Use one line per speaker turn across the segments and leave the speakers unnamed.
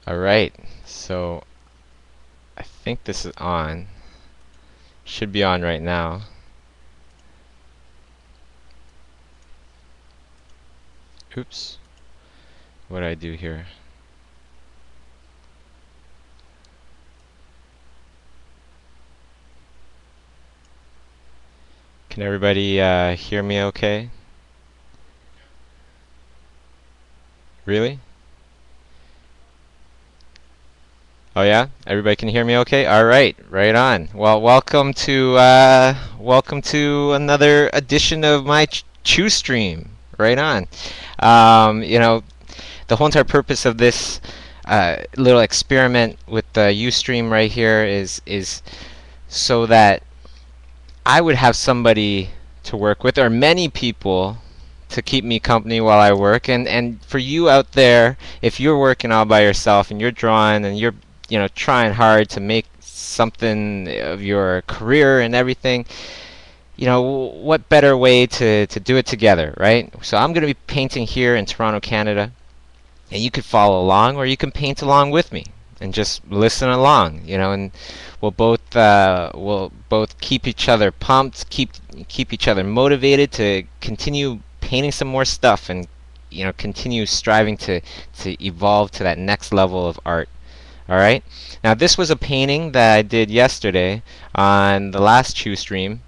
Alright, so I think this is on. Should be on right now. Oops. What did I do here? Can everybody hear me okay? Really? Oh yeah? Everybody can hear me okay? Alright, right on. Well, welcome to another edition of my Chiu stream. Right on. The whole entire purpose of this little experiment with the Ustream right here is so that I would have somebody to work with, or many people to keep me company while I work, and for you out there, if you're working all by yourself and you're drawing and you're trying hard to make something of your career and everything, what better way to do it together, right? So I'm going to be painting here in Toronto, Canada, and you could follow along or you can paint along with me and just listen along, and we'll both keep each other pumped, keep each other motivated to continue painting some more stuff, and continue striving to evolve to that next level of art. All right. Now this was a painting that I did yesterday on the last Chiu stream.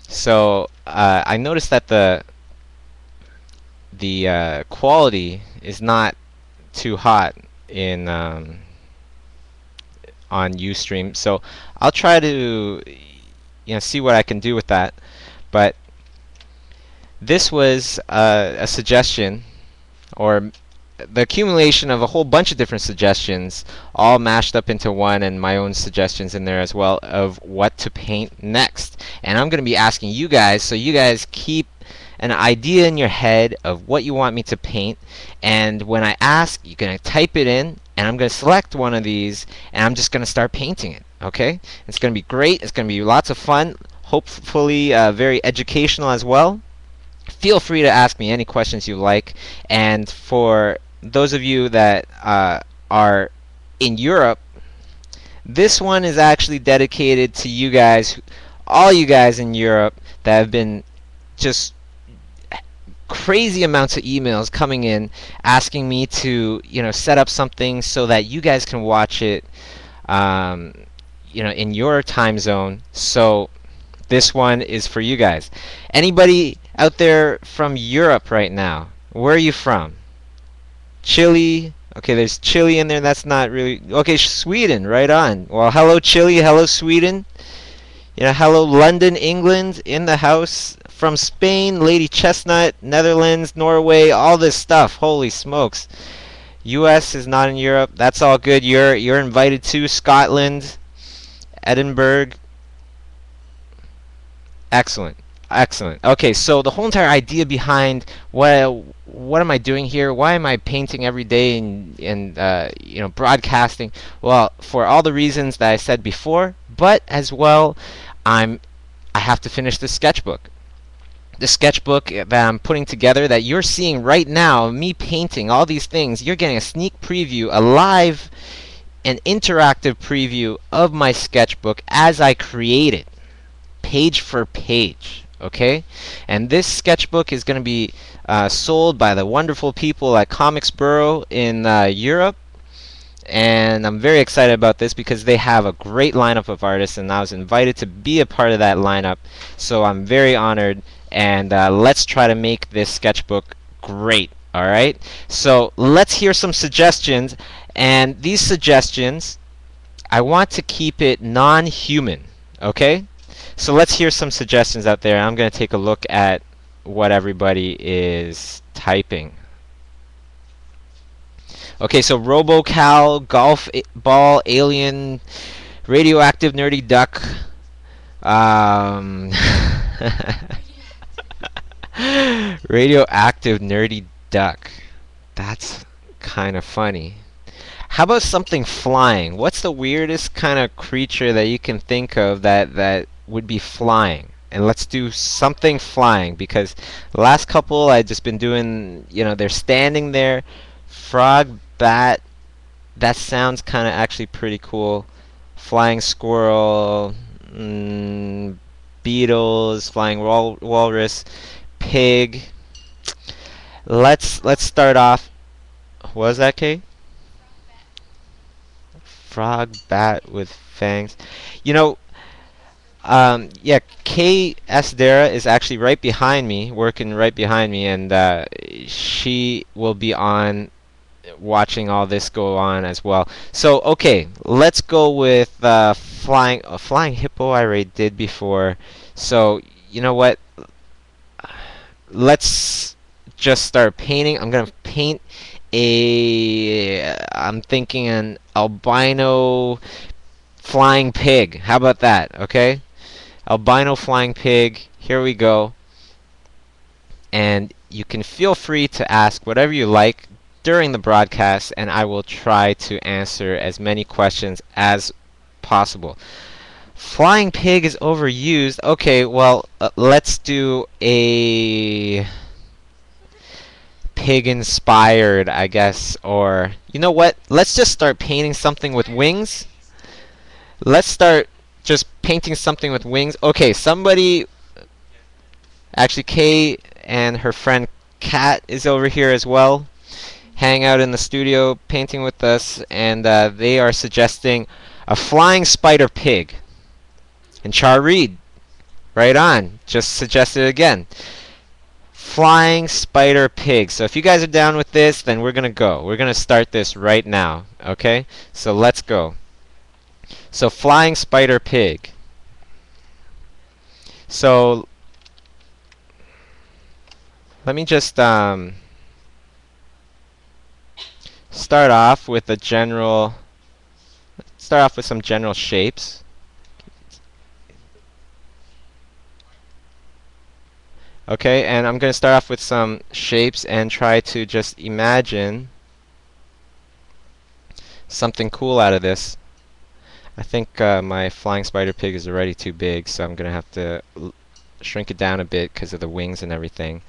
So I noticed that the quality is not too hot in on Ustream, so I'll try to see what I can do with that. But this was a suggestion, or the accumulation of a whole bunch of different suggestions, all mashed up into one, and my own suggestions in there as well of what to paint next. And I'm going to be asking you guys, so you guys keep an idea in your head of what you want me to paint, and when I ask, you're going to type it in, and I'm going to select one of these, and I'm just going to start painting it. Okay? It's going to be great. It's going to be lots of fun, hopefully very educational as well. Feel free to ask me any questions you like, and for those of you that are in Europe, this one is actually dedicated to you guys, all you guys in Europe that have been just crazy amounts of emails coming in asking me to set up something so that you guys can watch it in your time zone. So this one is for you guys. Anybody out there from Europe right now? Where are you from? Chile. Okay, there's Chile in there. That's not really okay. Sweden, right on. Well, hello Chile, hello Sweden. Hello London, England in the house. From Spain, Lady Chestnut, Netherlands, Norway, all this stuff. Holy smokes. US is not in Europe. That's all good. You're invited to Scotland, Edinburgh. Excellent. Excellent. Okay, so the whole entire idea behind what am I doing here? Why am I painting every day and broadcasting? Well, for all the reasons that I said before, but as well, I have to finish the sketchbook. The sketchbook that I'm putting together, that you're seeing right now, me painting all these things. You're getting a sneak preview, a live and interactive preview of my sketchbook as I create it, page for page. Okay, and this sketchbook is going to be sold by the wonderful people at Comics Bureau in Europe, and I'm very excited about this because they have a great lineup of artists, and I was invited to be a part of that lineup, so I'm very honored, and let's try to make this sketchbook great. Alright, so let's hear some suggestions, and these suggestions, I want to keep it non-human. Okay? So let's hear some suggestions out there. I'm going to take a look at what everybody is typing. Okay, so RoboCal, Golf Ball, Alien, Radioactive Nerdy Duck, Radioactive Nerdy Duck. That's kind of funny. How about something flying? What's the weirdest kind of creature that you can think of that would be flying? And let's do something flying, because the last couple I've just been doing, they're standing there. Frog, bat, that sounds kind of actually pretty cool. Flying squirrel, beetles, flying walrus, pig. Let's start off. What was that, Kate? Frog, bat with fangs. You know, yeah, Kay Esdera is actually right behind me, working right behind me, and she will be on watching all this go on as well. So, okay, let's go with flying hippo. I already did before. So, you know what? Let's just start painting. I'm gonna paint I'm thinking an albino flying pig. How about that? Okay, albino flying pig. Here we go. And you can feel free to ask whatever you like during the broadcast, and I will try to answer as many questions as possible. Flying pig is overused. Okay, well, let's do a pig inspired, I guess, or you know what? Let's just start painting something with wings. Let's start just painting something with wings. Okay, somebody, actually Kay and her friend Kat is over here as well, hang out in the studio painting with us, and they are suggesting a flying spider pig. And Char Reed, right on, just suggested it again. Flying spider pig. So if you guys are down with this, then we're gonna go. We're gonna start this right now. Okay? So let's go. So flying spider pig. So let me just start off with some general shapes. Okay, and I'm going to start off with some shapes and try to just imagine something cool out of this. I think my flying spider pig is already too big, so I'm going to have to shrink it down a bit because of the wings and everything.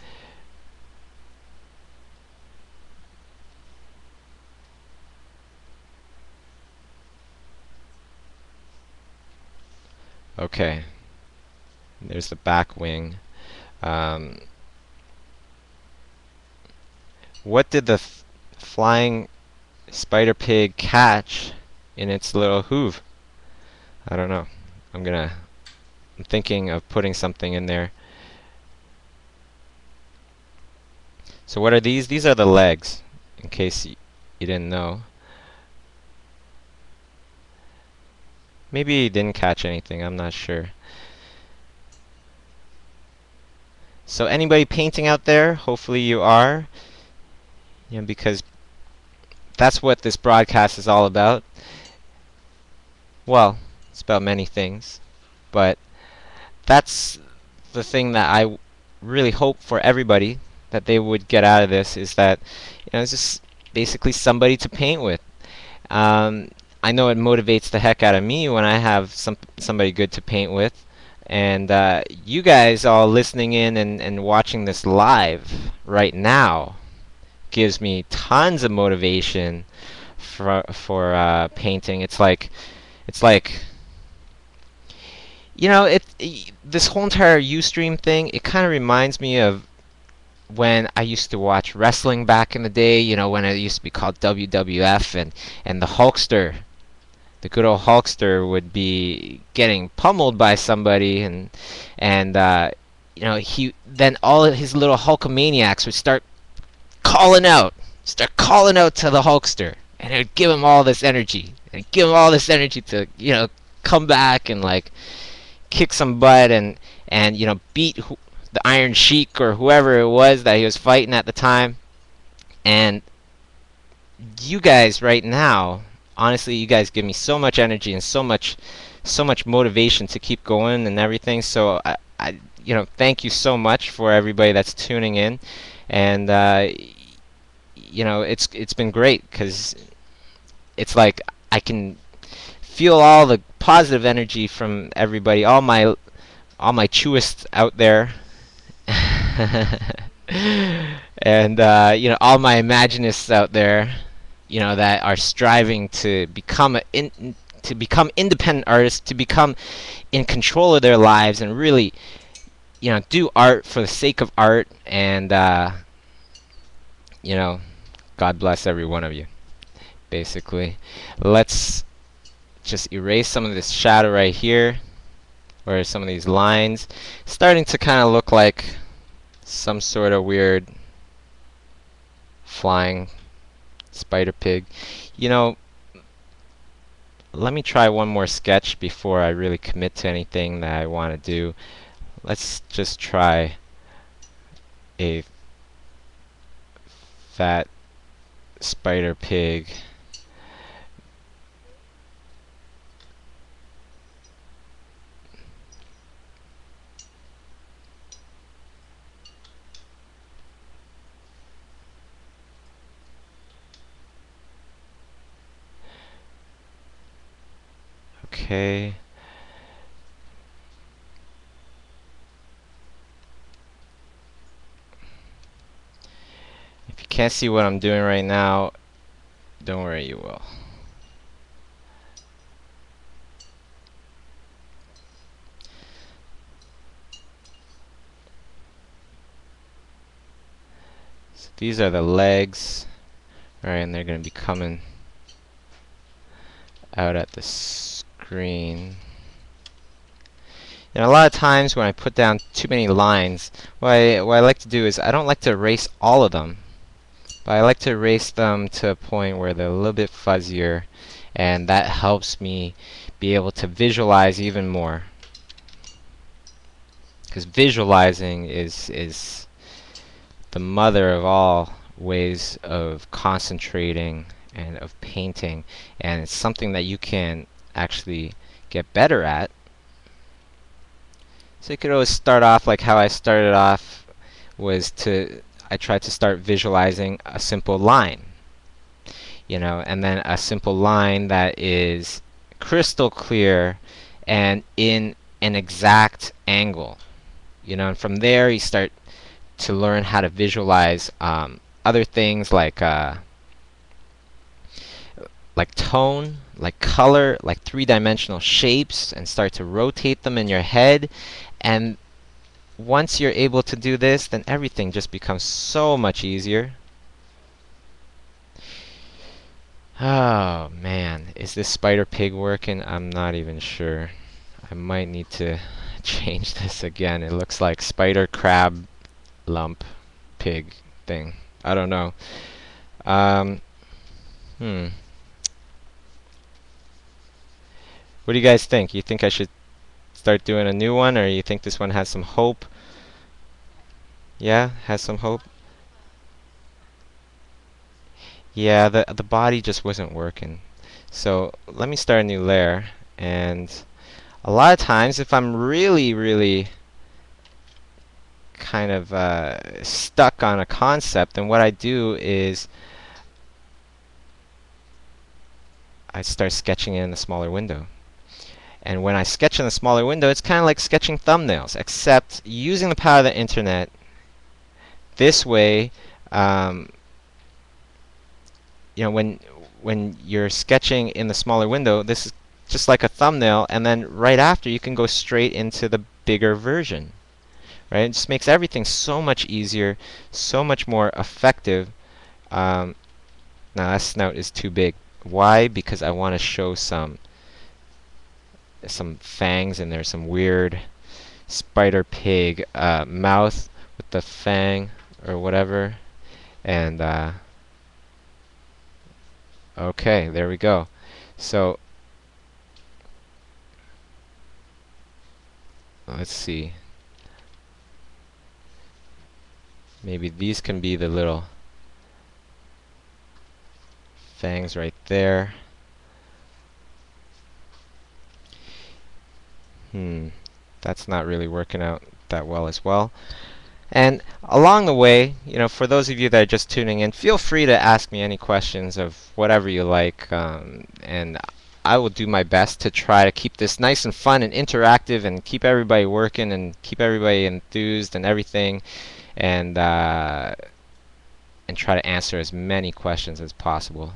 Okay, there's the back wing. What did the flying spider pig catch in its little hoof? I don't know. I'm thinking of putting something in there. So what are these? These are the legs, in case you didn't know. Maybe he didn't catch anything, I'm not sure. So anybody painting out there? Hopefully you are. You know, because that's what this broadcast is all about. Well, it's about many things, but that's the thing that I really hope for everybody that they would get out of this, is that, you know, it's just basically somebody to paint with. I know it motivates the heck out of me when I have somebody good to paint with. And you guys all listening in and watching this live right now gives me tons of motivation for painting. It's like, you know, this whole entire Ustream thing, it kind of reminds me of when I used to watch wrestling back in the day. You know, when it used to be called WWF, and the Hulkster. The good old Hulkster would be getting pummeled by somebody, and you know, then all of his little Hulkamaniacs would start calling out to the Hulkster, and it would give him all this energy, to, you know, come back and like kick some butt and you know, beat the Iron Sheik or whoever it was that he was fighting at the time. And you guys right now, honestly, you guys give me so much energy and so much motivation to keep going and everything. So I you know, thank you so much for everybody that's tuning in, and you know, it's been great, because it's like I can feel all the positive energy from everybody, all my Chiuists out there, and you know, all my Imaginists out there. that are striving to become to become independent artists, to become in control of their lives, and really, do art for the sake of art. And you know, God bless every one of you. Basically, let's just erase some of this shadow right here, or some of these lines, starting to kind of look like some sort of weird flying spider pig. You know, let me try one more sketch before I really commit to anything that I want to do. Let's just try a fat spider pig. Okay. If you can't see what I'm doing right now, don't worry, you will. So these are the legs. Alright, and they're going to be coming out at the screen. A lot of times when I put down too many lines, what I like to do is I don't like to erase all of them, but I like to erase them to a point where they're a little bit fuzzier, and that helps me be able to visualize even more. Because visualizing is the mother of all ways of concentrating and of painting, and it's something that you can actually get better at. So you could always start off like how I started off, I tried to start visualizing a simple line, and then a simple line that is crystal clear and in an exact angle, and from there you start to learn how to visualize other things like tone, like color, like three-dimensional shapes, and start to rotate them in your head. And once you're able to do this, then everything just becomes so much easier. Oh man, is this spider pig working? I'm not even sure. I might need to change this again. It looks like spider crab lump pig thing. I don't know. What do you guys think? You think I should start doing a new one, or you think this one has some hope? Yeah, has some hope? Yeah, the body just wasn't working. So let me start a new layer, and a lot of times if I'm really kind of stuck on a concept, then what I do is I start sketching it in a smaller window. And when I sketch in a smaller window, it's kind of like sketching thumbnails, except using the power of the internet. This way, when you're sketching in the smaller window, this is just like a thumbnail, and then right after you can go straight into the bigger version. Right? It just makes everything so much easier, so much more effective. Now that snout is too big. Why? Because I want to show some fangs in there, some weird spider pig mouth with the fang or whatever. And okay, there we go. So let's see. Maybe these can be the little fangs right there. That's not really working out that well as well. And along the way, for those of you that are just tuning in, feel free to ask me any questions of whatever you like, and I will do my best to try to keep this nice and fun and interactive, and keep everybody working and keep everybody enthused and everything, and try to answer as many questions as possible.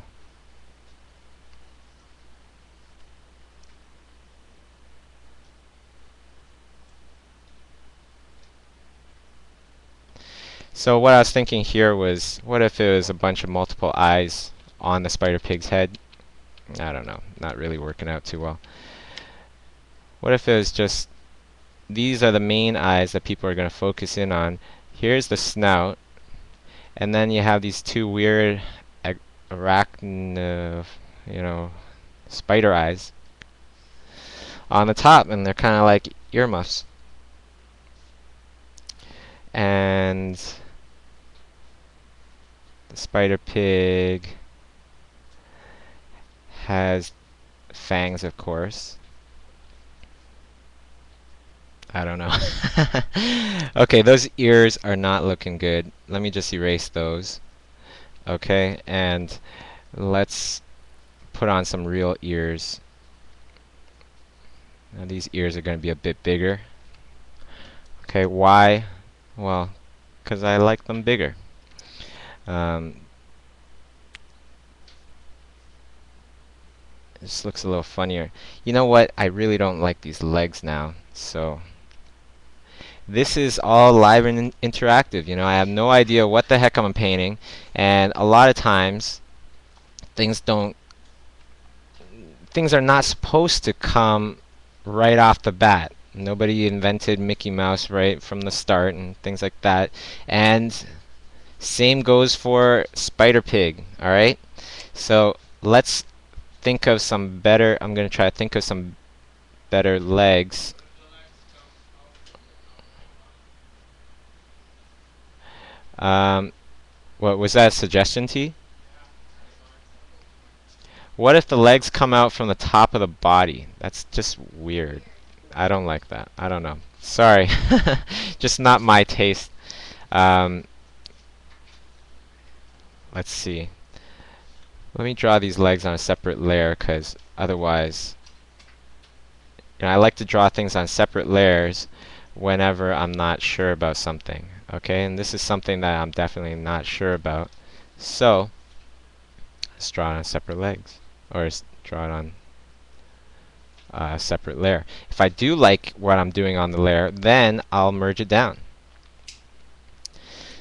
So what I was thinking here was, what if it was a bunch of multiple eyes on the spider pig's head? I don't know, not really working out too well. What if it was just, these are the main eyes that people are going to focus in on. Here's the snout, and then you have these two weird arachnid, spider eyes on the top, and they're kind of like earmuffs. And the spider pig has fangs, of course. I don't know. Okay, those ears are not looking good. Let me just erase those. Okay, and let's put on some real ears. Now these ears are going to be a bit bigger. Okay, why? Well, because I like them bigger. This looks a little funnier. You know what? I really don't like these legs now. So this is all live and interactive. I have no idea what the heck I'm painting, and a lot of times things are not supposed to come right off the bat. Nobody invented Mickey Mouse right from the start and things like that. And same goes for Spider Pig, alright? So let's think of some better, I'm going to try to think of some better legs. What was that a suggestion, T? What if the legs come out from the top of the body? That's just weird. I don't like that. I don't know. Sorry. Just not my taste. Let's see. Let me draw these legs on a separate layer, because otherwise, I like to draw things on separate layers whenever I'm not sure about something. Okay, and this is something that I'm definitely not sure about. So, let's draw it on separate legs, or draw it on a separate layer. If I do like what I'm doing on the layer, then I'll merge it down.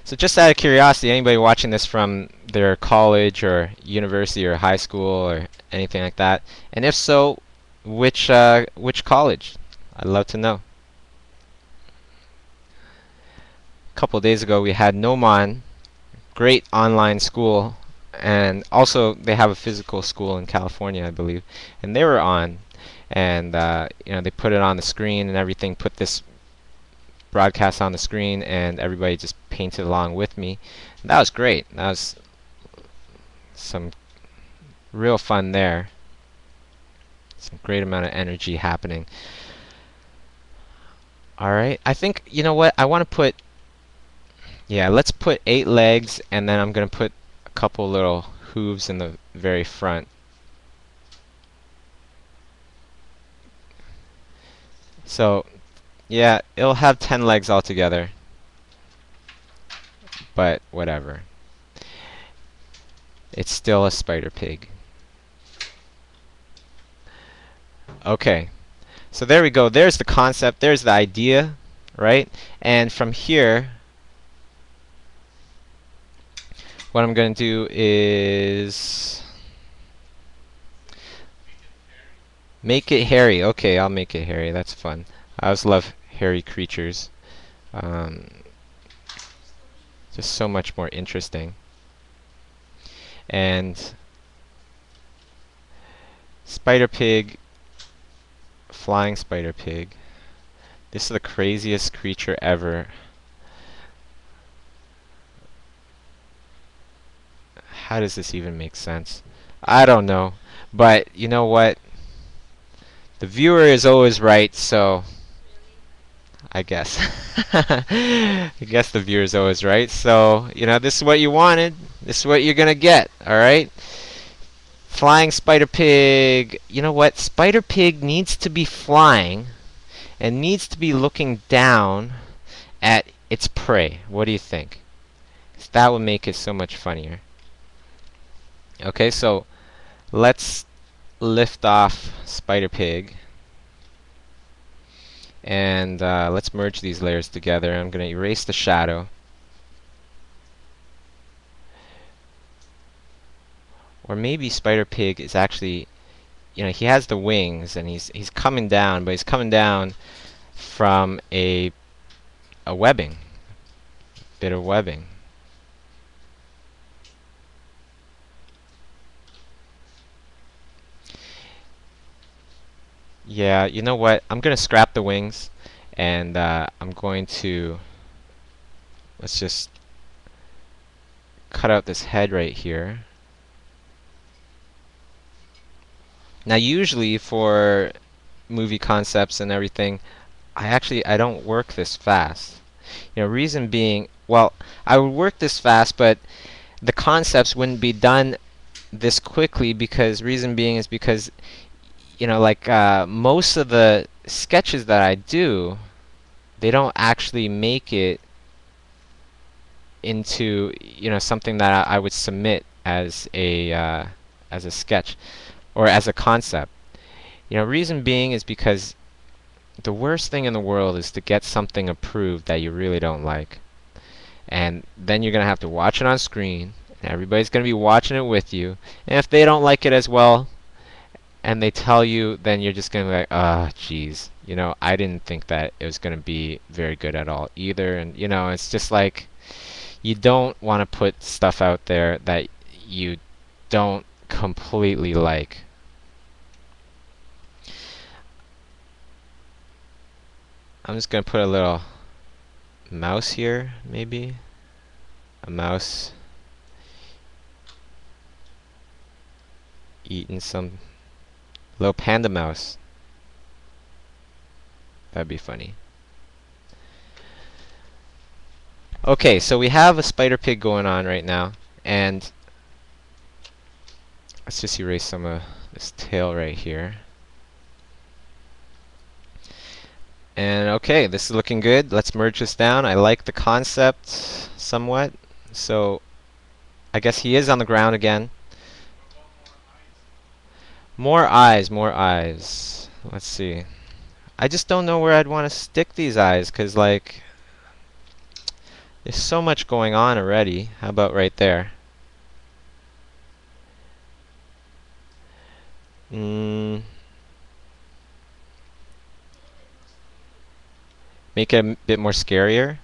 So just out of curiosity, anybody watching this from their college or university or high school or anything like that? And if so, which college? I'd love to know. A couple of days ago we had Nomon, great online school, and also they have a physical school in California, I believe, and they were on, and they put it on the screen and everything, put this broadcast on the screen, and everybody just painted along with me. And that was great. That was some real fun there. Some great amount of energy happening. Alright, I think, you know what, I want to put, let's put 8 legs, and then I'm going to put a couple little hooves in the very front. So, yeah, it'll have 10 legs altogether, but whatever. It's still a spider pig. Okay, so there we go. There's the concept, there's the idea, right? And from here, what I'm going to do is make it hairy. Okay, I'll make it hairy. That's fun. I always love hairy creatures. Just so much more interesting. And spider pig, flying spider pig. This is the craziest creature ever. How does this even make sense? I don't know. But you know what? The viewer is always right, so I guess. I guess the viewer is always right. So, this is what you wanted. This is what you're going to get, alright? Flying spider pig. You know what? Spider pig needs to be flying and needs to be looking down at its prey. What do you think? 'Cause that would make it so much funnier. Okay, so let's lift off spider pig. And let's merge these layers together. I'm going to erase the shadow. Or maybe Spider Pig is actually, he has the wings and he's coming down, but he's coming down from a webbing, bit of webbing. Yeah, you know what? I'm gonna scrap the wings, and I'm going to, let's just cut out this head right here. Now, usually for movie concepts and everything, I don't work this fast. Reason being, well, I would work this fast, but the concepts wouldn't be done this quickly, because reason being is because like most of the sketches that I do, they don't actually make it into something that I would submit as a sketch or as a concept. Reason being is because the worst thing in the world is to get something approved that you really don't like, and then you're gonna have to watch it on screen, and everybody's gonna be watching it with you, and if they don't like it as well, and they tell you, then you're just gonna be like, ah, geez, I didn't think that it was gonna be very good at all either, and it's just like, you don't want to put stuff out there that you don't completely like. I'm just gonna put a little mouse here, maybe. A mouse eating some little panda mouse. That'd be funny. Okay, so we have a spider pig going on right now, and let's just erase some of this tail right here. And okay, this is looking good. Let's merge this down. I like the concept somewhat. So I guess he is on the ground again. More eyes, more eyes. Let's see. I just don't know where I'd want to stick these eyes, because like there's so much going on already. How about right there? Make it a bit more scarier.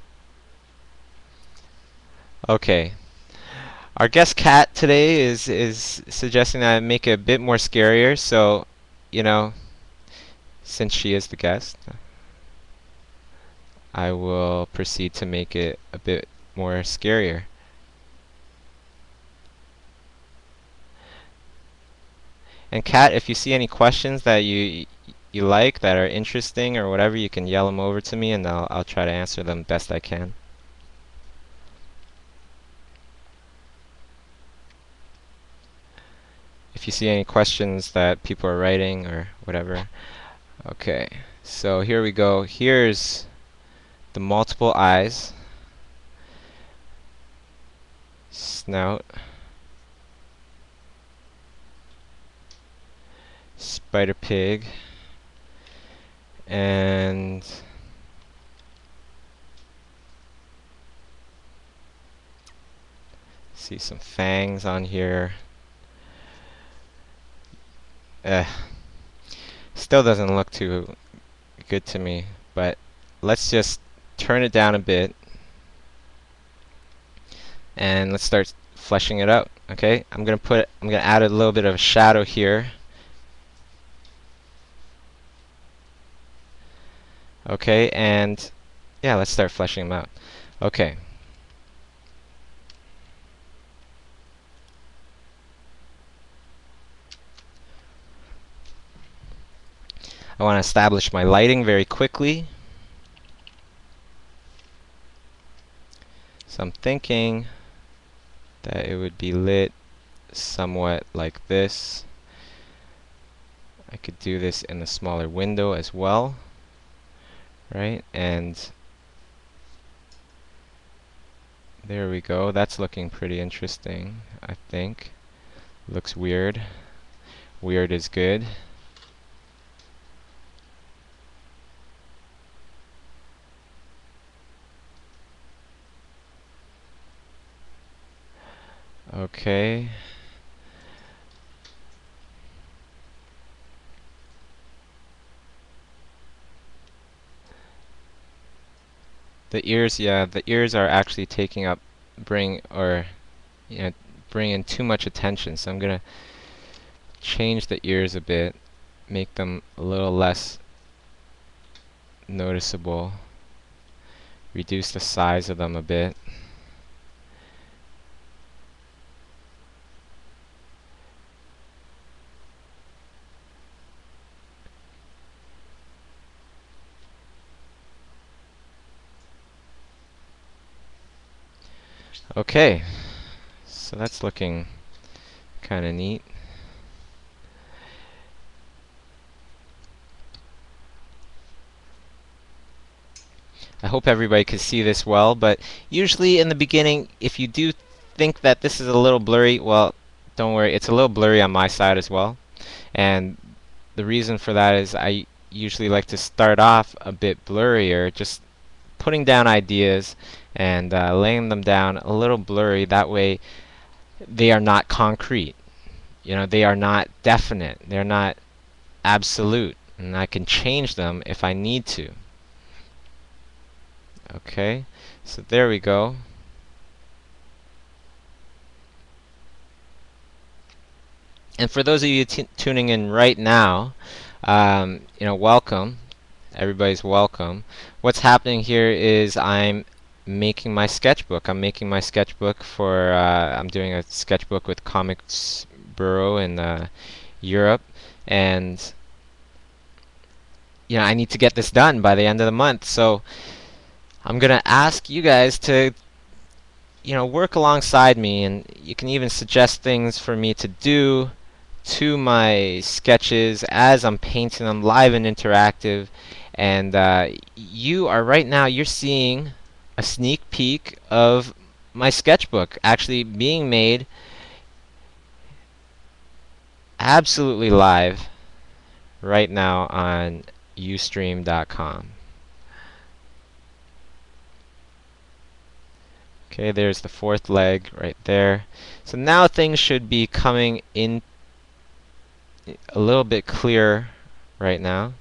Okay. Our guest cat today is suggesting that I make it a bit more scarier, so since she is the guest, I will proceed to make it a bit more scarier. And Kat, if you see any questions that you like, that are interesting or whatever, you can yell them over to me, and I'll try to answer them best I can. If you see any questions that people are writing or whatever. Okay, so here we go. Here's the multiple eyes, snout, spider pig, and see some fangs on here. Still doesn't look too good to me, but let's just turn it down a bit and let's start fleshing it out. Okay, I'm gonna add a little bit of a shadow here. Okay, and yeah, let's start fleshing them out. Okay. I want to establish my lighting very quickly. So I'm thinking that it would be lit somewhat like this. I could do this in the smaller window as well, right? And there we go. That's looking pretty interesting, I think. Looks weird. Weird is good. Okay. The ears, yeah, the ears are actually taking up, bring or you know, bring in too much attention. So I'm gonna change the ears a bit, make them a little less noticeable, reduce the size of them a bit. Okay, so that's looking kind of neat. I hope everybody can see this well, but usually in the beginning, if you do think that this is a little blurry, well, don't worry, it's a little blurry on my side as well. And the reason for that is I usually like to start off a bit blurrier, just putting down ideas and laying them down a little blurry. That way they are not concrete. They are not definite. They're not absolute. And I can change them if I need to. Okay, so there we go. And for those of you tuning in right now, welcome. Everybody's welcome. What's happening here is I'm making my sketchbook. I'm making my sketchbook for, I'm doing a sketchbook with Comics Bureau in Europe. And, I need to get this done by the end of the month. So I'm going to ask you guys to, work alongside me. And you can even suggest things for me to do to my sketches as I'm painting them live and interactive. And you are right now, you're seeing a sneak peek of my sketchbook actually being made absolutely live right now on ustream.com. Okay, there's the fourth leg right there. So now things should be coming in a little bit clearer right now.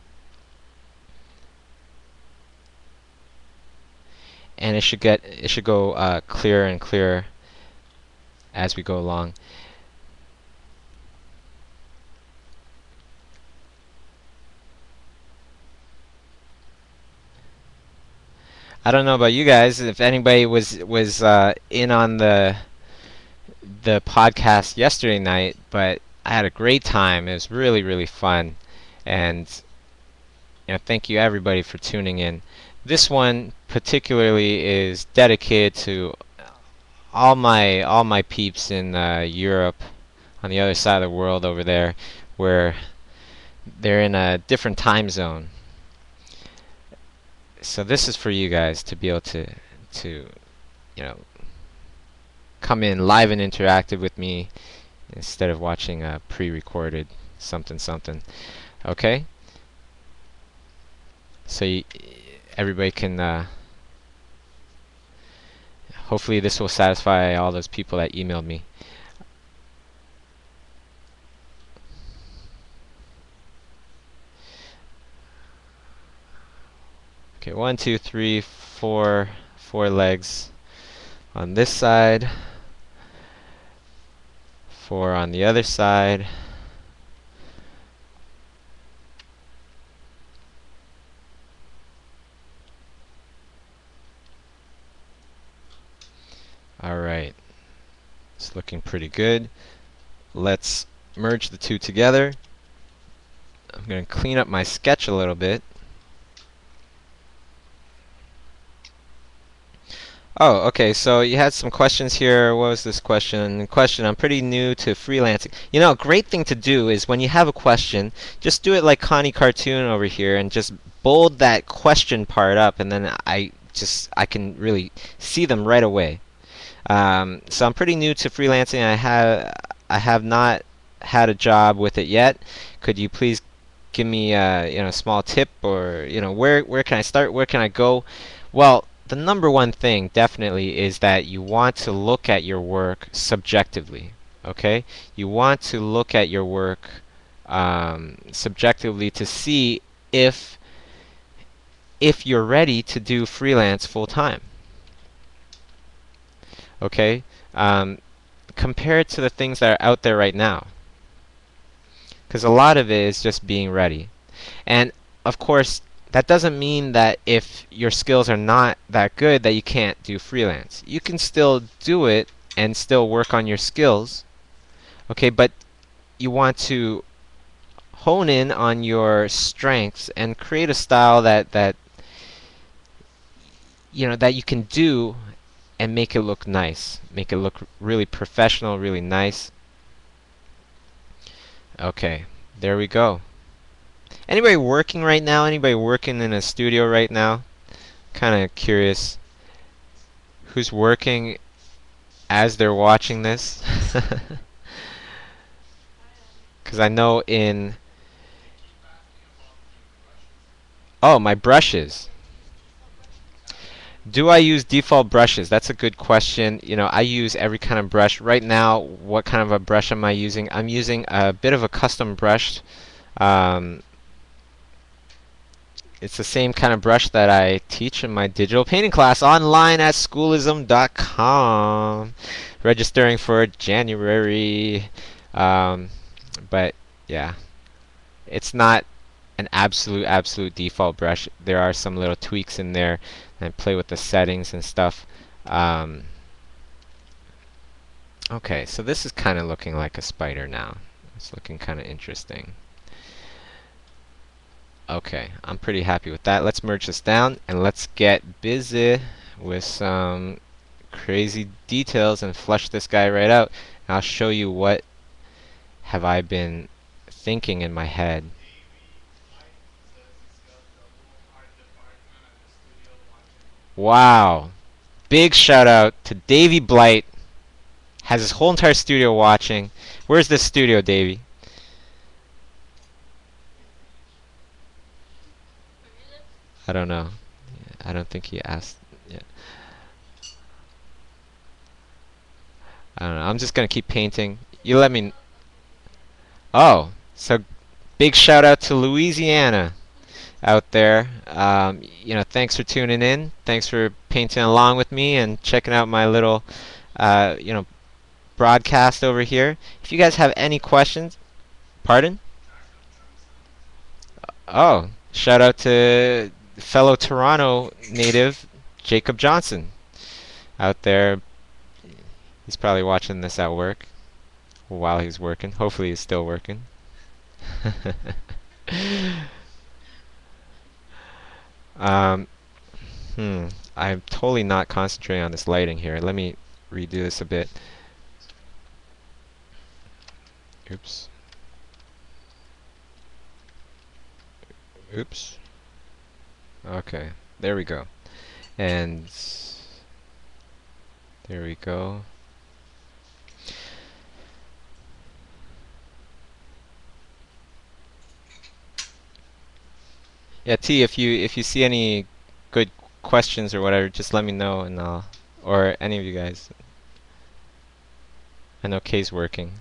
And it should go clearer and clearer as we go along. I don't know about you guys, if anybody was in on the podcast yesterday night, but I had a great time. It was really, really fun. And thank you everybody for tuning in. This one particularly is dedicated to all my peeps in Europe, on the other side of the world over there, where they're in a different time zone. So this is for you guys to be able to come in live and interactive with me instead of watching a pre-recorded something. Okay? So everybody can hopefully this will satisfy all those people that emailed me. Okay, 1, 2, 3, 4 legs on this side, 4 on the other side. Alright, it's looking pretty good. Let's merge the two together. I'm going to clean up my sketch a little bit. Oh, okay, so you had some questions here. What was this question? I'm pretty new to freelancing. A great thing to do is when you have a question, just do it like Connie Cartoon over here and just bold that question part up, and then I can really see them right away. So I'm pretty new to freelancing. I have not had a job with it yet. Could you please give me a small tip, or where can I start? Where can I go? Well, the number one thing definitely is that you want to look at your work subjectively. Okay, you want to look at your work subjectively to see if if you're ready to do freelance full time. Okay? Compare it to the things that are out there right now. Because a lot of it is just being ready. And of course, that doesn't mean that if your skills are not that good that you can't do freelance. You can still do it and still work on your skills. Okay, but you want to hone in on your strengths and create a style that that you can do and make it look nice. Make it look really professional, really nice. Okay, there we go. Anybody working right now? Anybody working in a studio right now? Kind of curious who's working as they're watching this. Because I know in... Oh, my brushes. Do I use default brushes? That's a good question. I use every kind of brush. Right now, what kind of a brush am I using? I'm using a bit of a custom brush. It's the same kind of brush that I teach in my digital painting class online at schoolism.com. Registering for January. But yeah, it's not an absolute default brush. There are some little tweaks in there, and play with the settings and stuff. Okay, so this is kind of looking like a spider now. It's looking kind of interesting. Okay, I'm pretty happy with that. Let's merge this down and let's get busy with some crazy details and flush this guy right out. And I'll show you what have I been thinking in my head. Wow. Big shout out to Davey Blight. Has his whole entire studio watching. Where's this studio, Davey? I don't know. I don't think he asked. Yeah. I don't know. I'm just gonna keep painting. You let me. Oh, so big shout out to Louisiana out there. Thanks for tuning in. Thanks for painting along with me and checking out my little, broadcast over here. If you guys have any questions, pardon? Oh, shout out to fellow Toronto native Jacob Johnson out there. He's probably watching this at work while he's working. Hopefully he's still working. I'm totally not concentrating on this lighting here. Let me redo this a bit. Oops. Oops. Okay, there we go. And there we go. Yeah, T, if you see any good questions or whatever, just let me know and or any of you guys. I know Kay's working.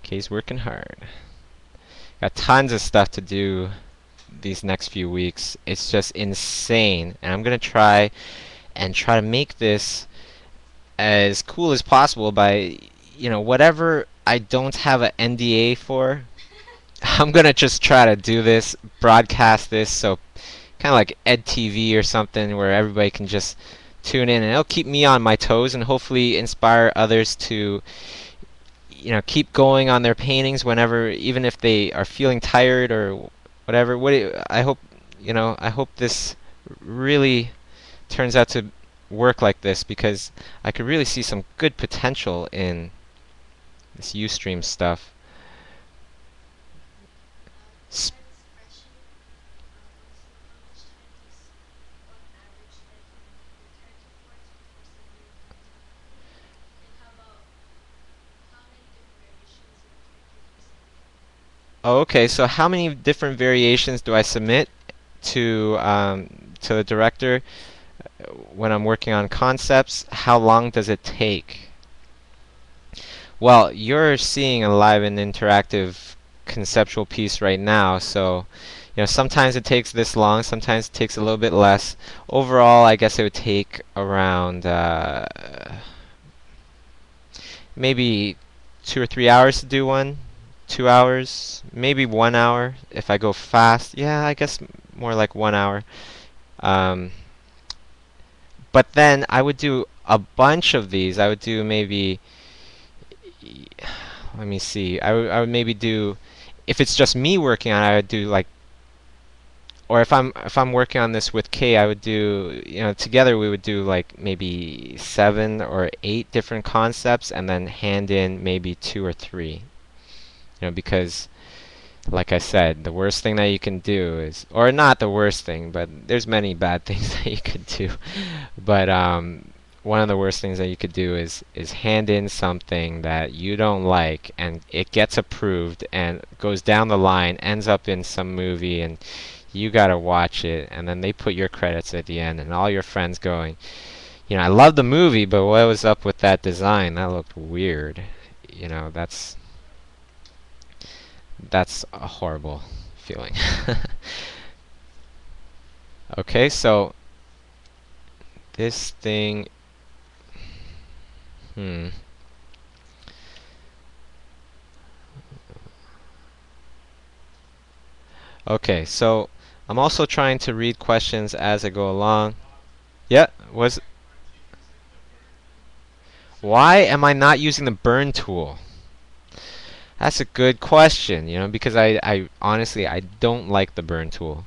Kay's working hard. Got tons of stuff to do these next few weeks. It's just insane, and I'm gonna try to make this as cool as possible by whatever I don't have an NDA for. I'm gonna just try to do this, broadcast this, so kind of like EdTV or something where everybody can just tune in, and it'll keep me on my toes and hopefully inspire others to keep going on their paintings whenever, even if they are feeling tired or whatever. I hope this really turns out to work like this, because I could really see some good potential in this Ustream stuff. Oh, okay, so how many different variations do I submit to the director when I'm working on concepts? How long does it take? Well, you're seeing a live and interactive conceptual piece right now, so Sometimes it takes this long, sometimes it takes a little bit less. Overall, I guess it would take around maybe 2 or 3 hours to do one. 2 hours, maybe 1 hour if I go fast. Yeah, I guess more like 1 hour. Um, but then I would do a bunch of these. I would do maybe, let me see. I would maybe do, if it's just me working on it, I would do like, or if I'm working on this with Kay, I would do, together we would do like maybe 7 or 8 different concepts and then hand in maybe 2 or 3. Because like I said, the worst thing that you can do is, or not the worst thing, but there's many bad things that you could do. But one of the worst things that you could do is hand in something that you don't like, and it gets approved and goes down the line, ends up in some movie, and you gotta watch it, and then they put your credits at the end, and all your friends going, I love the movie, but what was up with that design? That looked weird. That's a horrible feeling. Okay, so this thing, hmm. Okay, so I'm also trying to read questions as I go along. Yeah, why am I not using the burn tool? That's a good question, because I honestly, I don't like the burn tool.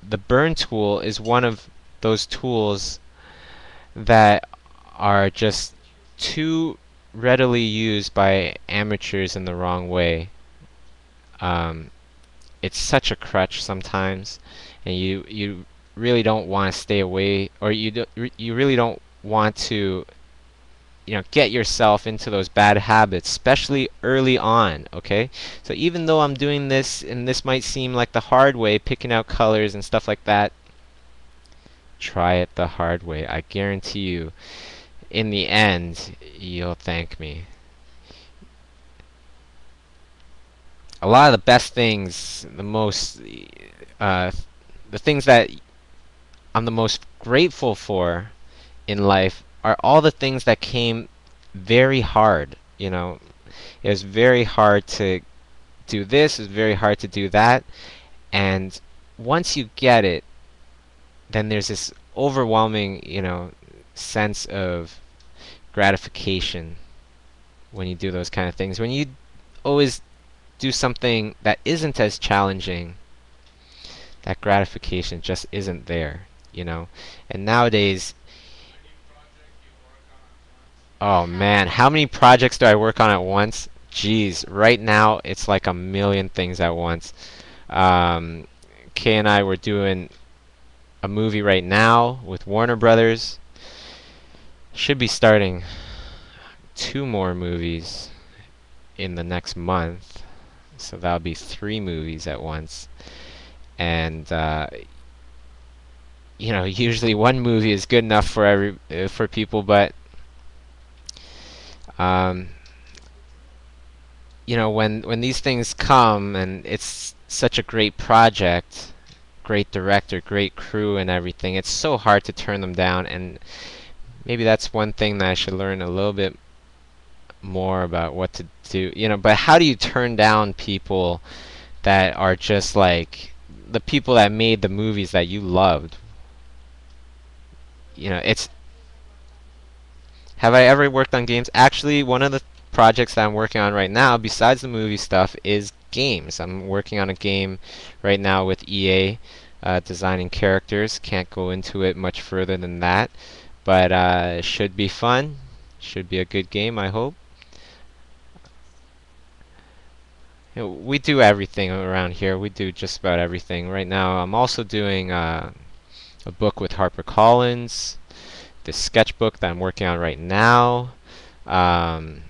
The burn tool is one of those tools that are just too readily used by amateurs in the wrong way. Um, it's such a crutch sometimes, and you really don't want to stay away, or you really don't want to get yourself into those bad habits, especially early on. Okay, so even though I'm doing this, and this might seem like the hard way, picking out colors and stuff like that, try it the hard way. I guarantee you, in the end, you'll thank me. A lot of the best things, uh, the things that I'm the most grateful for in life are all the things that came very hard. It was very hard to do this, it was very hard to do that, and once you get it, then there's this overwhelming, sense of gratification when you do those kind of things. When you always do something that isn't as challenging, that gratification just isn't there. And nowadays, oh man, how many projects do I work on at once? Jeez, right now it's like a million things at once. Um, Kay and I were doing a movie right now with Warner Brothers. Should be starting 2 more movies in the next month, so that'll be 3 movies at once. And usually one movie is good enough for people, but um, when these things come and it's such a great project, great director, great crew and everything, it's so hard to turn them down. And maybe that's one thing that I should learn a little bit more about what to do. But how do you turn down people that are just like the people that made the movies that you loved? It's, have I ever worked on games? Actually, one of the projects that I'm working on right now, besides the movie stuff, is games. I'm working on a game right now with EA, designing characters. Can't go into it much further than that, but it should be fun. Should be a good game, I hope. We do everything around here. We do just about everything. Right now, I'm also doing a book with HarperCollins, the sketchbook that I'm working on right now. Um,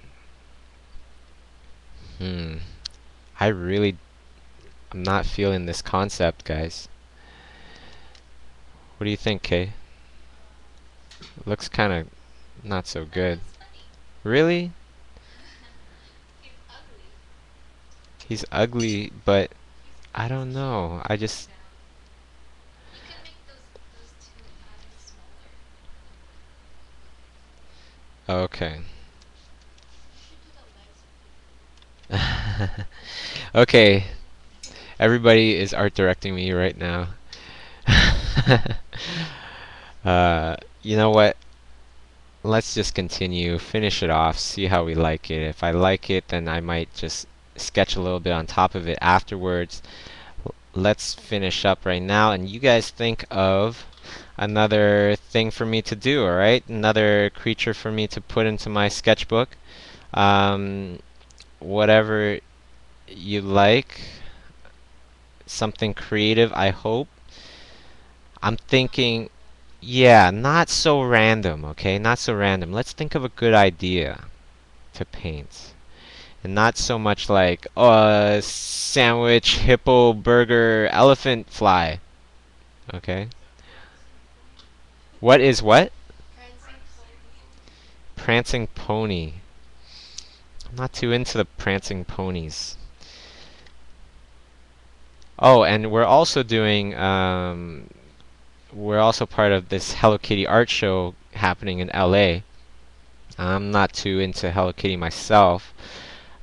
I really, I'm not feeling this concept, guys. What do you think, Kay? Looks kind of not so good. Really? He's ugly, but I don't know. I just okay. Okay, everybody is art directing me right now. You know what? Let's just continue, finish it off, see how we like it. If I like it, then I might just sketch a little bit on top of it afterwards. Let's finish up right now, and you guys think of another thing for me to do, alright? Another creature for me to put into my sketchbook. Um, whatever you like. Something creative, I hope. I'm thinking, yeah, not so random, okay? Not so random. Let's think of a good idea to paint. And not so much like, sandwich, hippo, burger, elephant, fly. Okay? What is what? Prancing pony. I'm not too into the prancing ponies. Oh, and we're also part of this Hello Kitty art show happening in LA. I'm not too into Hello Kitty myself,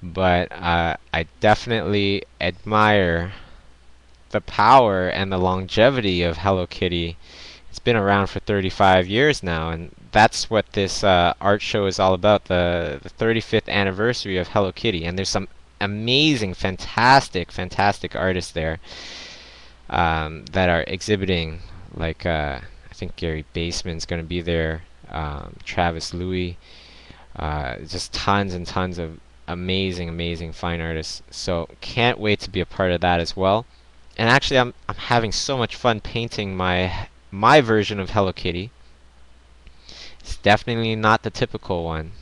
but I definitely admire the power and the longevity of Hello Kitty. It's been around for 35 years now, and that's what this art show is all about, the 35th anniversary of Hello Kitty. And there's some amazing, fantastic artists there that are exhibiting. Like, I think Gary Baseman's going to be there, Travis Louis, just tons and tons of amazing fine artists. So can't wait to be a part of that as well. And actually, I'm having so much fun painting my version of Hello Kitty. It's definitely not the typical one,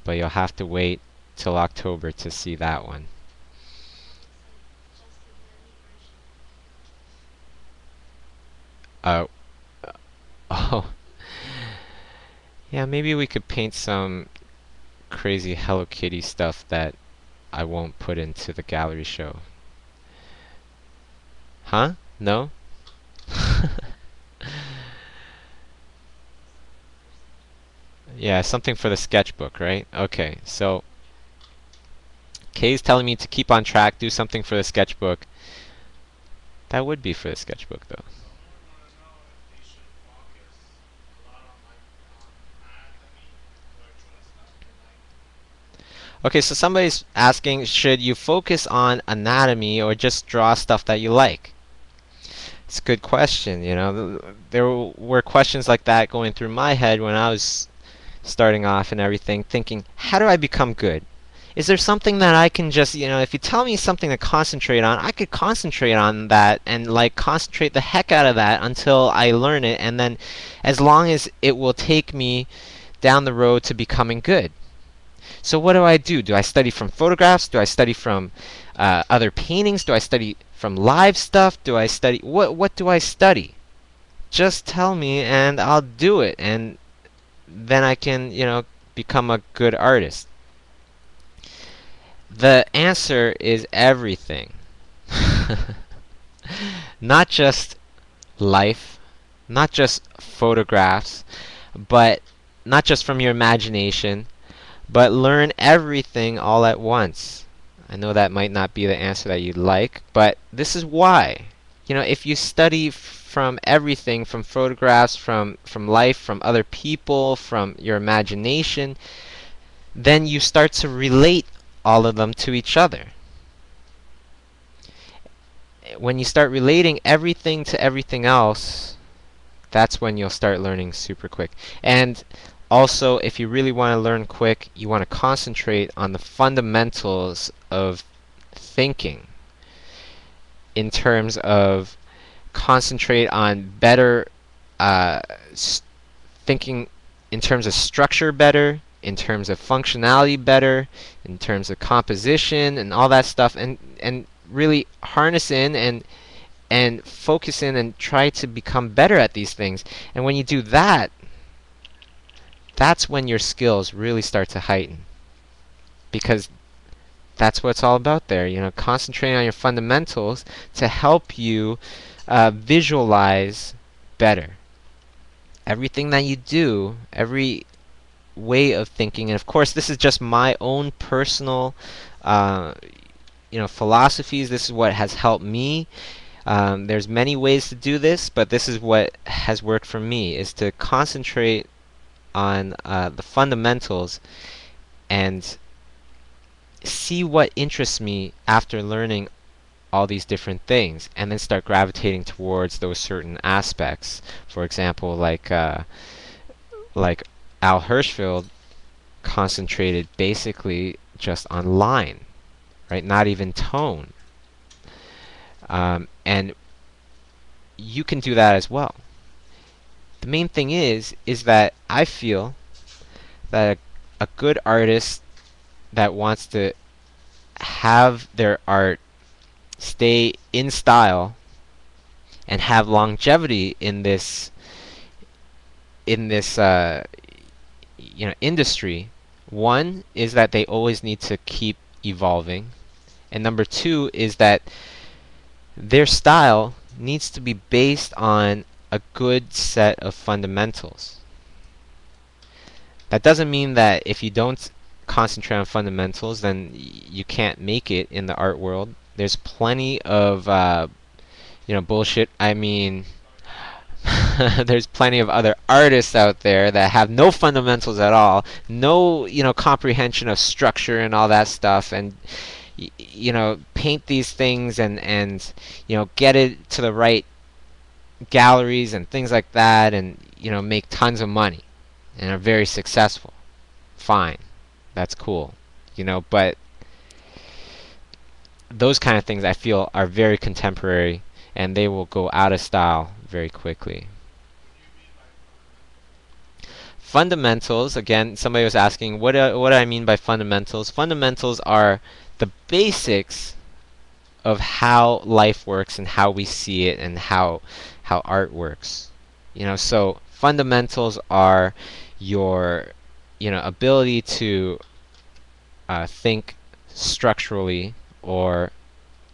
but you'll have to wait till October to see that one. Uh, oh, yeah, maybe we could paint some crazy Hello Kitty stuff that I won't put into the gallery show. Huh? No? Yeah, something for the sketchbook, right? Okay, so Kay's telling me to keep on track, do something for the sketchbook. That would be for the sketchbook, though. Okay, so somebody's asking, should you focus on anatomy or just draw stuff that you like? It's a good question, you know. There were questions like that going through my head when I was starting off and everything, thinking, how do I become good? Is there something that I can just, if you tell me something to concentrate on, I could concentrate on that and like concentrate the heck out of that until I learn it, and then as long as it will take me down the road to becoming good. So what do I do? Do I study from photographs? Do I study from other paintings? Do I study from live stuff? Do I study what do I study? Just tell me and I'll do it, and then I can, become a good artist. The answer is everything. Not just life, not just photographs, but not just from your imagination, but learn everything all at once. I know that might not be the answer that you'd like, but this is why. If you study from everything, from photographs, from life, from other people, from your imagination, then you start to relate all of them to each other. When you start relating everything to everything else, that's when you'll start learning super quick. And also, if you really want to learn quick, you want to concentrate on the fundamentals of thinking in terms of concentrate on better thinking in terms of structure better, in terms of functionality better, in terms of composition and all that stuff, and really harness in and focus in and try to become better at these things. And when you do that, that's when your skills really start to heighten, because That's what it's all about there. You know, concentrating on your fundamentals to help you visualize better. Everything that you do, every way of thinking, and of course, this is just my own personal, uh, philosophies. This is what has helped me. There's many ways to do this, but this is what has worked for me: is to concentrate on the fundamentals and see what interests me after learning all these different things, and then start gravitating towards those certain aspects. For example, like Al Hirschfeld concentrated basically just on line, right? Not even tone. And you can do that as well. The main thing is that I feel that a good artist that wants to have their art stay in style and have longevity in this industry, one is that they always need to keep evolving, and number two is that their style needs to be based on a good set of fundamentals. That doesn't mean that if you don't concentrate on fundamentals, then you can't make it in the art world. There's plenty of bullshit. I mean, there's plenty of other artists out there that have no fundamentals at all, no comprehension of structure and all that stuff, and paint these things and get it to the right galleries and things like that, and make tons of money and are very successful. Fine, that's cool, but those kind of things I feel are very contemporary, and they will go out of style very quickly. Fundamentals, again, somebody was asking, what do I mean by fundamentals? Fundamentals are the basics of how life works and how we see it and how art works. So fundamentals are your ability to think structurally or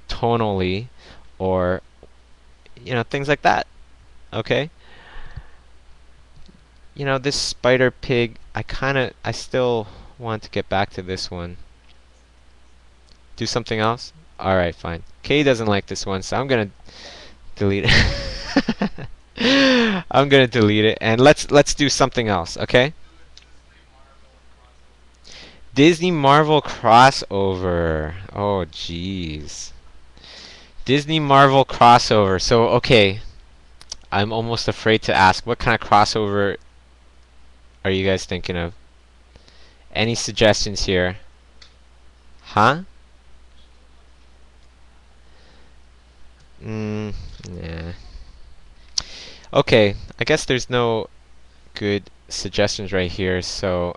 tonally or things like that. Okay? This spider pig, I still want to get back to this one. Do something else? Alright, fine. Kay doesn't like this one, so I'm gonna delete it. I'm gonna delete it, and let's do something else, okay? Disney Marvel crossover. Oh jeez. Disney Marvel crossover. So okay, I'm almost afraid to ask, what kind of crossover are you guys thinking of? Any suggestions here? Huh? Yeah. Okay, I guess there's no good suggestions right here, so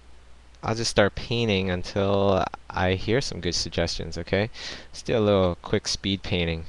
I'll just start painting until I hear some good suggestions, okay? Let's do a little quick speed painting.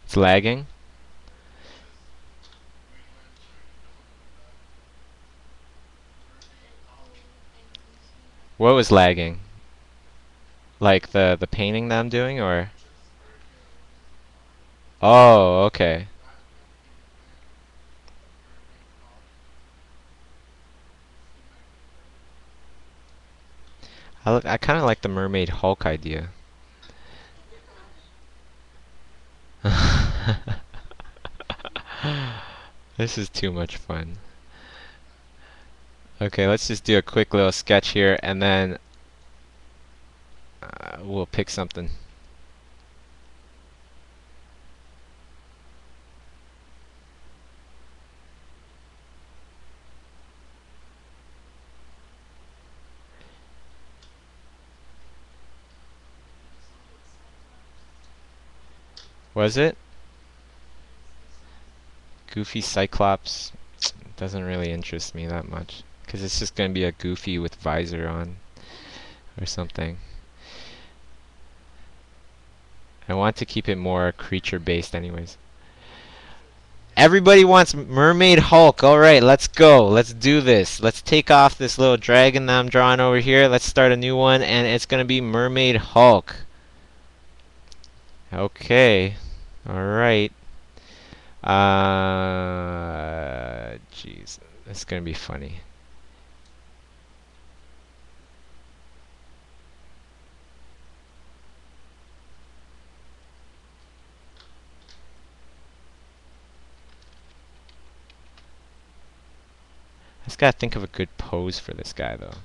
It's lagging. What was lagging? Like the painting that I'm doing, or? Oh, okay. I kind of like the Mermaid Hulk idea. This is too much fun. Okay, let's just do a quick little sketch here, and then we'll pick something. Was it? Goofy Cyclops doesn't really interest me that much. Because it's just going to be a Goofy with visor on or something. I want to keep it more creature based anyways. Everybody wants Mermaid Hulk. Alright, let's go. Let's do this. Let's take off this little dragon that I'm drawing over here. Let's start a new one, and it's going to be Mermaid Hulk. Okay. Alright. Jeez. This is going to be funny. I just gotta think of a good pose for this guy, though.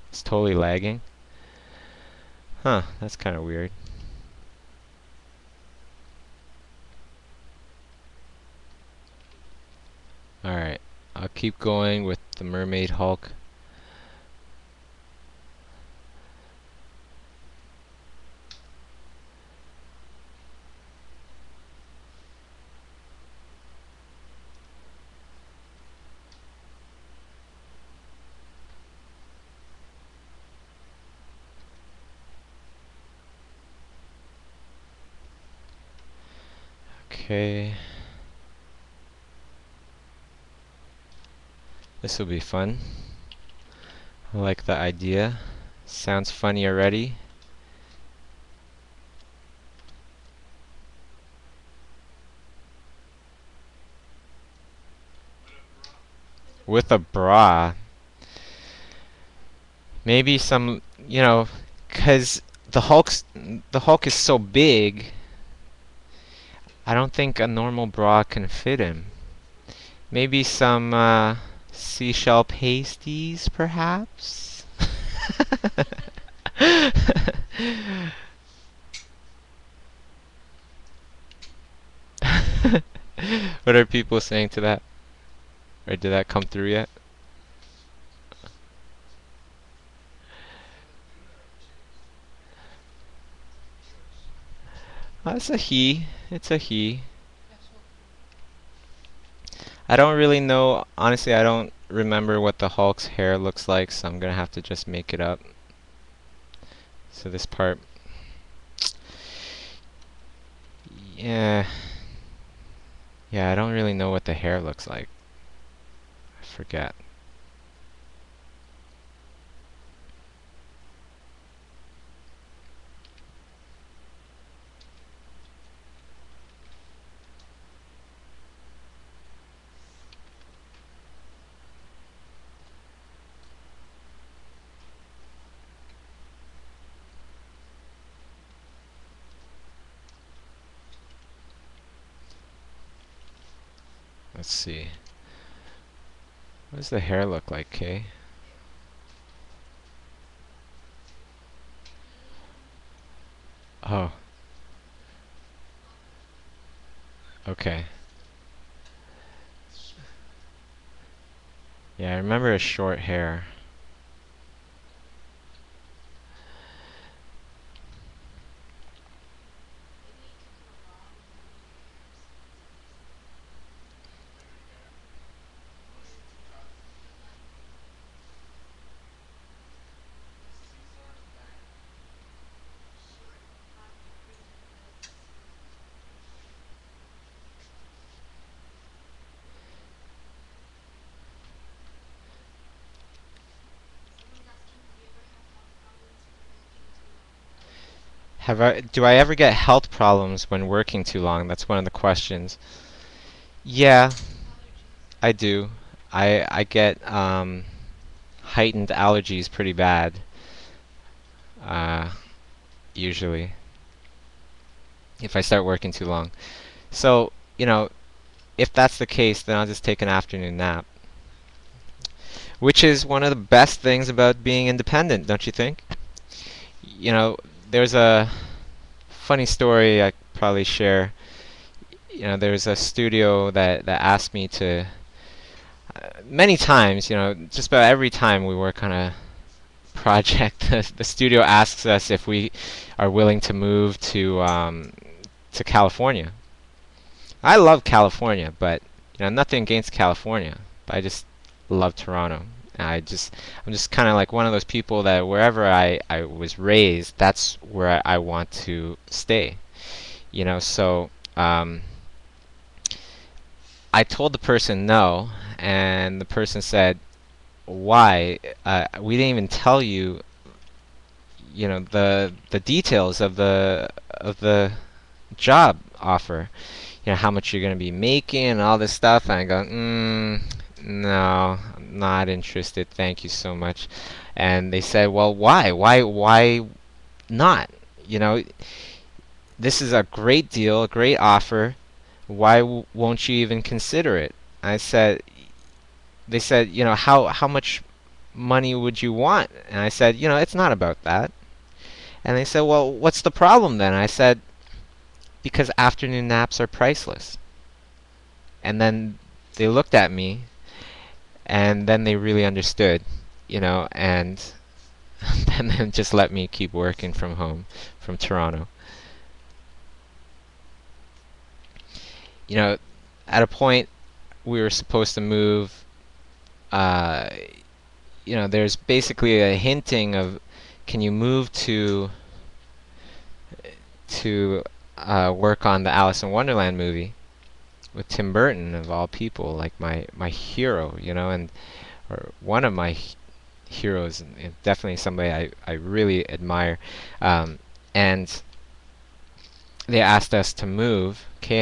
It's totally lagging. Huh, that's kind of weird. Alright, I'll keep going with the Mermaid Hulk. Okay. This will be fun. I like the idea. Sounds funny already. With a bra. Maybe some, you know, 'cause the Hulk is so big. I don't think a normal bra can fit him. Maybe some seashell pasties, perhaps? What are people saying to that? Or did that come through yet? It's a he. It's a he. I don't really know. Honestly, I don't remember what the Hulk's hair looks like, so I'm gonna have to just make it up. So this part. Yeah. Yeah, I don't really know what the hair looks like. I forget. Let's see. What does the hair look like, Kay? Oh. Okay. Yeah, I remember his short hair. Do I ever get health problems when working too long? That's one of the questions. Yeah, I do. I get heightened allergies pretty bad. Uh, Usually, if I start working too long. So, you know, if that's the case, then I'll just take an afternoon nap. Which is one of the best things about being independent, don't you think? You know, there's a funny story I probably share. there's a studio that asked me to many times. Just about every time we work on a project, the studio asks us if we are willing to move to California. I love California, but nothing against California, but I just love Toronto. I'm just kind of like one of those people that wherever I was raised, that's where I want to stay. So I told the person no, and the person said, "Why? We didn't even tell you, the details of the job offer. How much you're going to be making and all this stuff." And I go, no, I'm not interested. Thank you so much. And they said, well, why? Why not? You know, this is a great deal, a great offer. Why won't you even consider it? I said, they said, how much money would you want? And I said, it's not about that. And they said, well, what's the problem then? I said, because afternoon naps are priceless. And then they looked at me, and then they really understood, and then they just let me keep working from home, from Toronto. At a point we were supposed to move. There's basically a hinting of, can you move to work on the Alice in Wonderland movie with Tim Burton of all people, like my hero, and or one of my heroes, and definitely somebody I really admire. And they asked us to move, Kay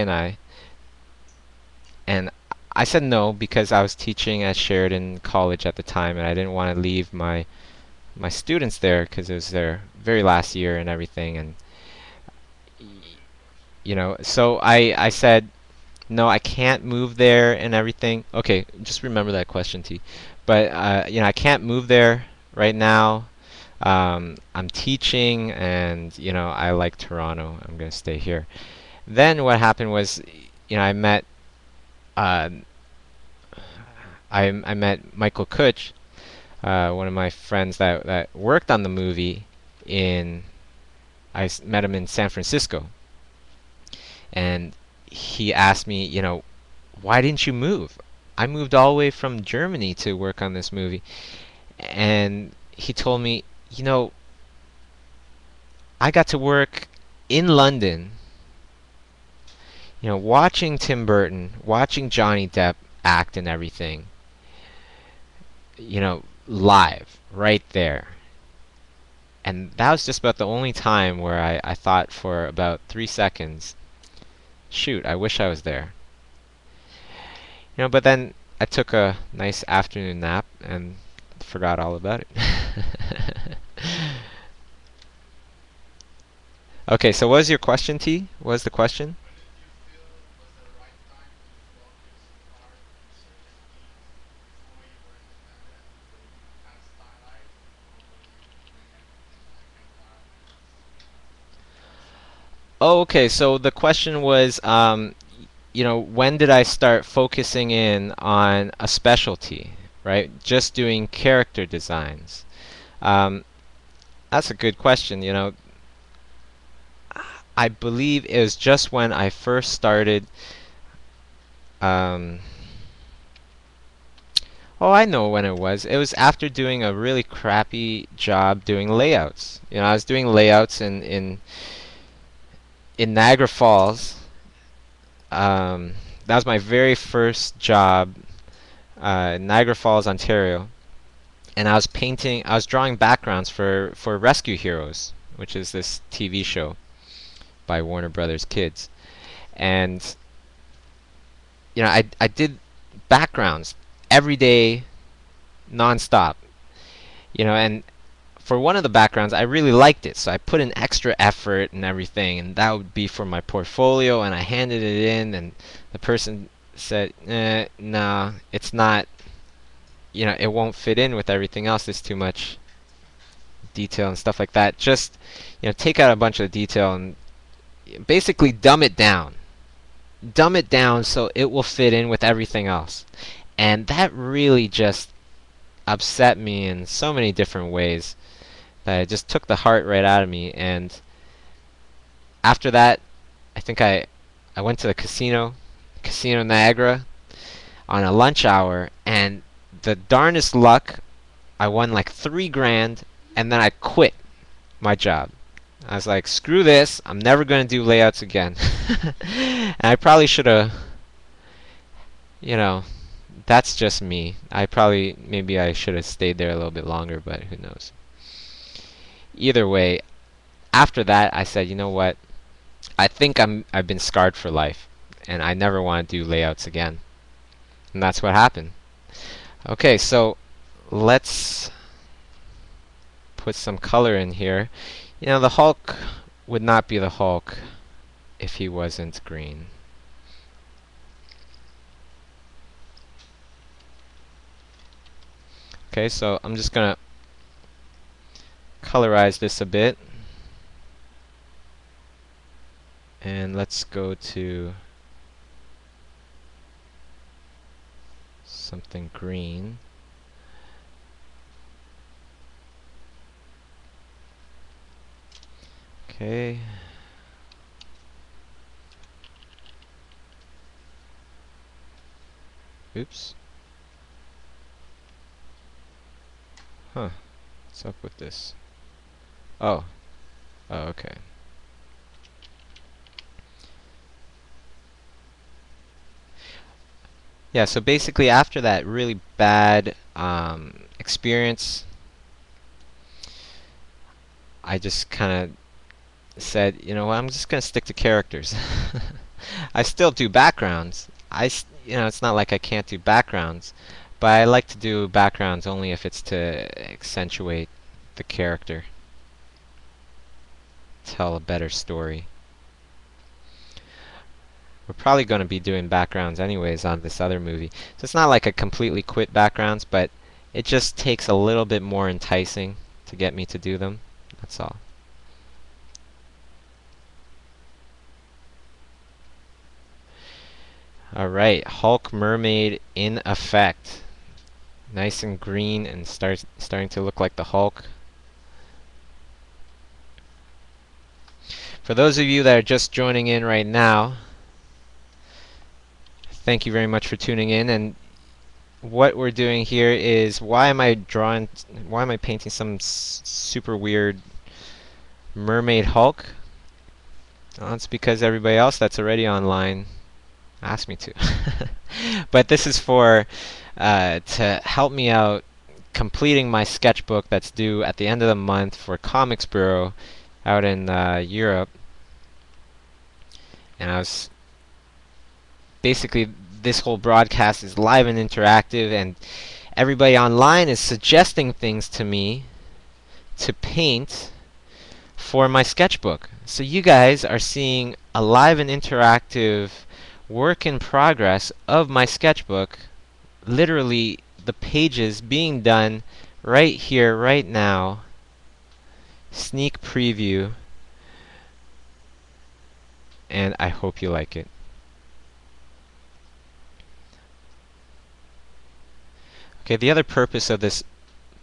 and I said no because I was teaching at Sheridan College at the time, and I didn't want to leave my students there because it was their very last year and everything, and so I said no, I can't move there and everything. Okay, just remember that question, T. But I can't move there right now. I'm teaching, and I like Toronto. I'm gonna stay here. Then what happened was, I met uh, I met Michael Kutch, one of my friends that worked on the movie. Met him in San Francisco, and he asked me, why didn't you move? I moved all the way from Germany to work on this movie. And he told me, I got to work in London, watching Tim Burton, watching Johnny Depp act and everything, live, right there. And that was just about the only time where I thought for about 3 seconds, shoot, I wish I was there. But then I took a nice afternoon nap and forgot all about it. Okay, so what was your question, T? What was the question? Oh, okay, so the question was, when did I start focusing in on a specialty, right? Just doing character designs. Um, that's a good question. I believe it was just when I first started. Um, oh, I know when it was. It was after doing a really crappy job doing layouts. I was doing layouts in Niagara Falls. That was my very first job, Niagara Falls, Ontario, and I was drawing backgrounds for Rescue Heroes, which is this TV show by Warner Brothers Kids, and I did backgrounds every day, nonstop, and for one of the backgrounds, I really liked it, so I put in extra effort and everything, and that would be for my portfolio, and I handed it in, and the person said, nah, it's not, it won't fit in with everything else, there's too much detail and stuff like that. Just, take out a bunch of detail and basically dumb it down. dumb it down so it will fit in with everything else. And that really just upset me in so many different ways that it just took the heart right out of me. And after that, I think I went to the Casino Niagara, on a lunch hour, and the darnest luck, I won like 3 grand, and then I quit my job. I was like, screw this, I'm never going to do layouts again. And I probably should have, you know, that's just me. Maybe I should have stayed there a little bit longer, but who knows. Either way, after that, I said, you know what? I think I've been scarred for life, and I never want to do layouts again. And that's what happened. Okay, so let's put some color in here. You know, the Hulk would not be the Hulk if he wasn't green. Okay, so I'm just gonna colorize this a bit. And let's go to something green. Okay. Oops. Huh. What's up with this? Oh. Oh, okay. Yeah, so basically after that really bad experience, I just kind of said, you know what, I'm just going to stick to characters. I still do backgrounds. You know, it's not like I can't do backgrounds, but I like to do backgrounds only if it's to accentuate the character, tell a better story. We're probably going to be doing backgrounds anyways on this other movie. So it's not like I completely quit backgrounds, but it just takes a little bit more enticing to get me to do them. That's all. Alright, Hulk Mermaid in effect. Nice and green and starting to look like the Hulk. For those of you that are just joining in right now, thank you very much for tuning in. And what we're doing here is, why am I painting some super weird mermaid Hulk? Well, it's because everybody else that's already online asked me to. But this is for to help me out completing my sketchbook that's due at the end of the month for Comics Bureau out in Europe. And I was basically, this whole broadcast is live and interactive, and everybody online is suggesting things to me to paint for my sketchbook. So you guys are seeing a live and interactive work in progress of my sketchbook, literally the pages being done right here, right now. Sneak preview, and I hope you like it. Okay, the other purpose of this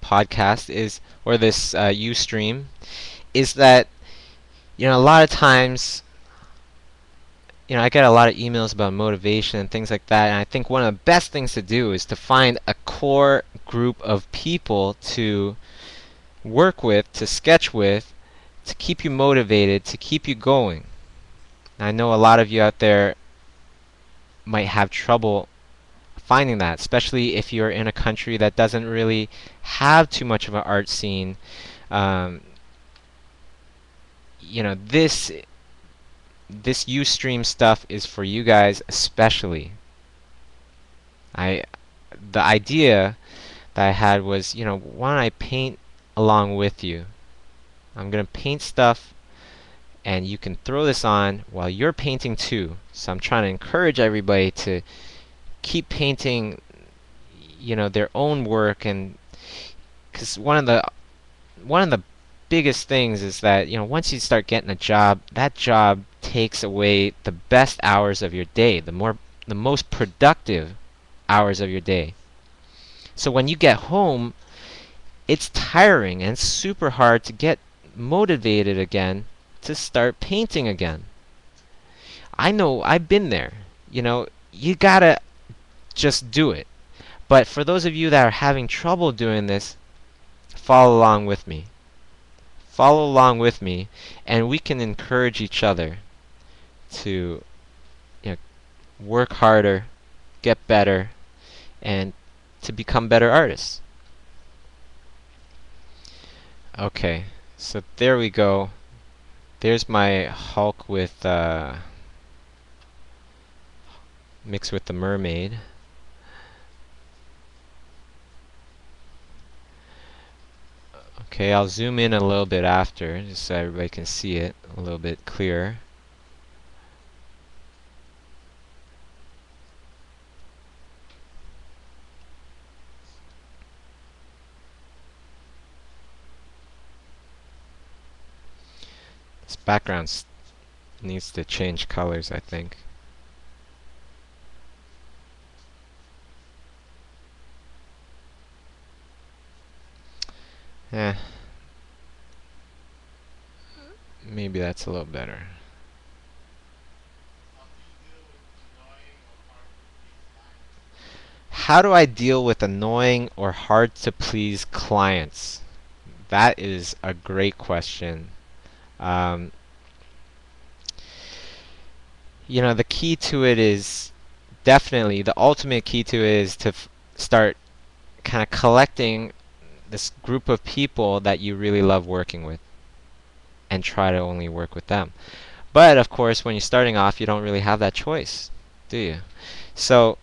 podcast is, or this Ustream, is that, you know, a lot of times, you know, I get a lot of emails about motivation and things like that, and I think one of the best things to do is to find a core group of people to work with, to sketch with, to keep you motivated, to keep you going. I know a lot of you out there might have trouble finding that, especially if you're in a country that doesn't really have too much of an art scene. You know, this Ustream stuff is for you guys especially. The idea that I had was, you know, why don't I paint along with you? I'm gonna paint stuff, and you can throw this on while you're painting too. So I'm trying to encourage everybody to keep painting, you know, their own work, and because one of the biggest things is that, you know, once you start getting a job, that job takes away the best hours of your day, the most productive hours of your day. So when you get home, it's tiring and super hard to get motivated again to start painting again. I know, I've been there. You gotta just do it. But for those of you that are having trouble doing this, follow along with me. Follow along with me, and we can encourage each other to work harder, get better, and to become better artists. Okay, so there we go. There's my Hulk with mixed with the mermaid. Okay, I'll zoom in a little bit after, just so everybody can see it a little bit clearer. This background needs to change colors, I think. Maybe that's a little better. How do I deal with annoying or hard to please clients? That is a great question. The key to it is definitely, the ultimate key to it is to start kind of collecting this group of people that you really love working with and try to only work with them. But of course, when you're starting off, you don't really have that choice, do you? So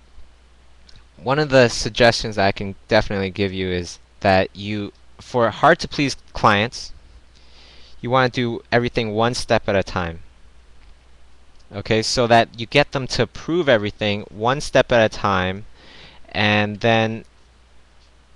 one of the suggestions I can definitely give you is that for hard to please clients, you want to do everything one step at a time. Okay, so that you get them to approve everything one step at a time, and then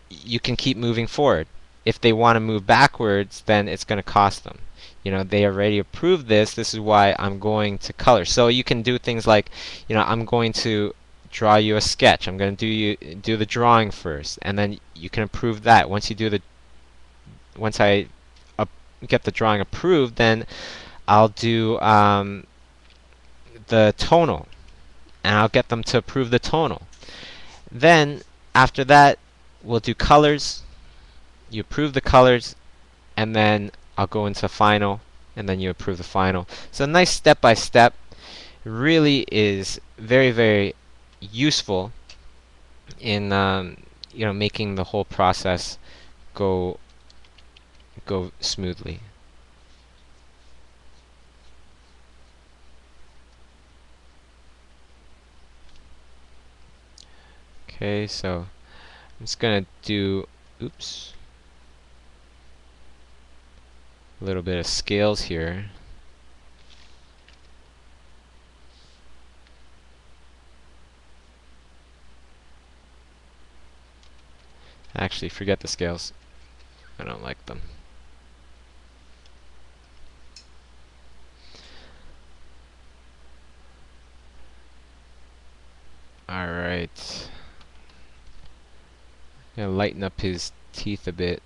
you can keep moving forward. If they want to move backwards, then it's going to cost them. They already approved this. This is why I'm going to color. So you can do things like, I'm going to draw you a sketch. I'm going to do the drawing first, and then you can approve that. Once I get the drawing approved, then I'll do the tonal, and I'll get them to approve the tonal. Then after that, we'll do colors. You approve the colors, and then I'll go into final, and then you approve the final. So a nice step-by-step really is very, very useful in making the whole process go smoothly. Okay, so I'm just gonna do a little bit of scales here. Actually, forget the scales. I don't like them. Alright. Gonna lighten up his teeth a bit.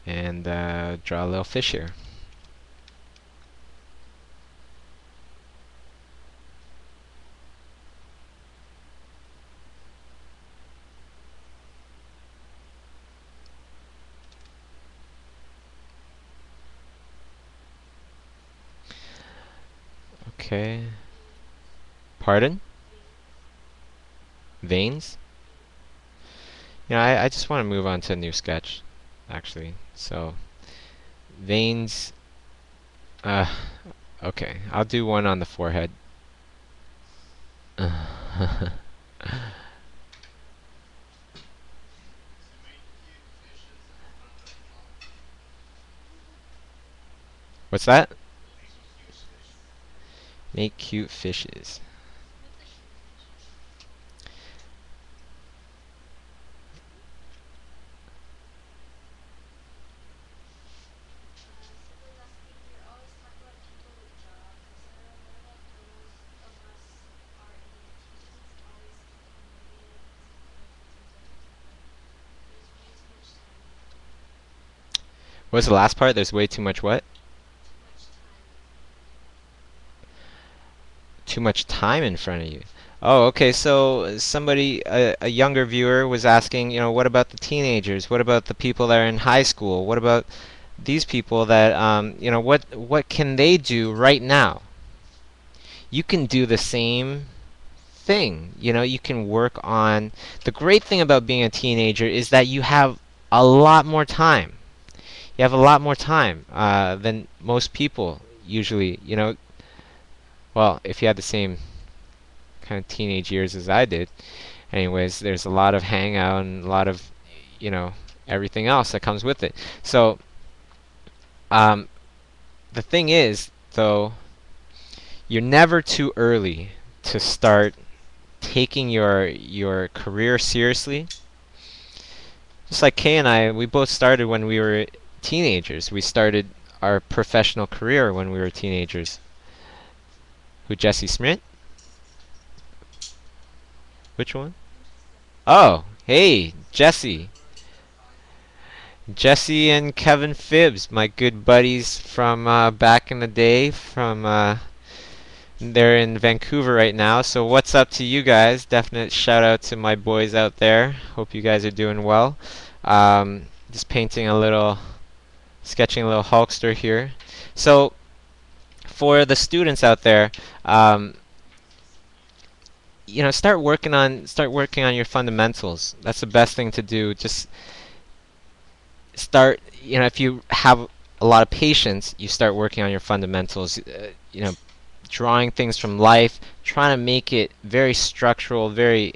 And draw a little fish here. Okay. Pardon? Veins? I just want to move on to a new sketch, actually. So, veins. Okay. I'll do one on the forehead. What's that? Make cute fishes. What's the last part? There's way too much what? Too much time in front of you. Oh, okay. So somebody, a younger viewer, was asking, what about the teenagers? What about the people that are in high school? What about these people that, what can they do right now? You can do the same thing. You can work on. The great thing about being a teenager is that you have a lot more time. You have a lot more time than most people usually. Well, if you had the same kind of teenage years as I did. Anyways, there's a lot of hangout and a lot of, you know, everything else that comes with it. So, um, the thing is, though, you're never too early to start taking your career seriously. Just like Kay and I, we both started when we were teenagers. We started our professional career when we were teenagers. Who, Jesse Smith? Which one? Oh, hey, Jesse. Jesse and Kevin Phibbs, my good buddies from back in the day. They're in Vancouver right now. So what's up to you guys? Definite shout out to my boys out there. Hope you guys are doing well. Just painting a little, sketching a little Hulkster here. So for the students out there, start working on your fundamentals. That's the best thing to do. Just start, if you have a lot of patience, you start working on your fundamentals. Drawing things from life, trying to make it very structural, very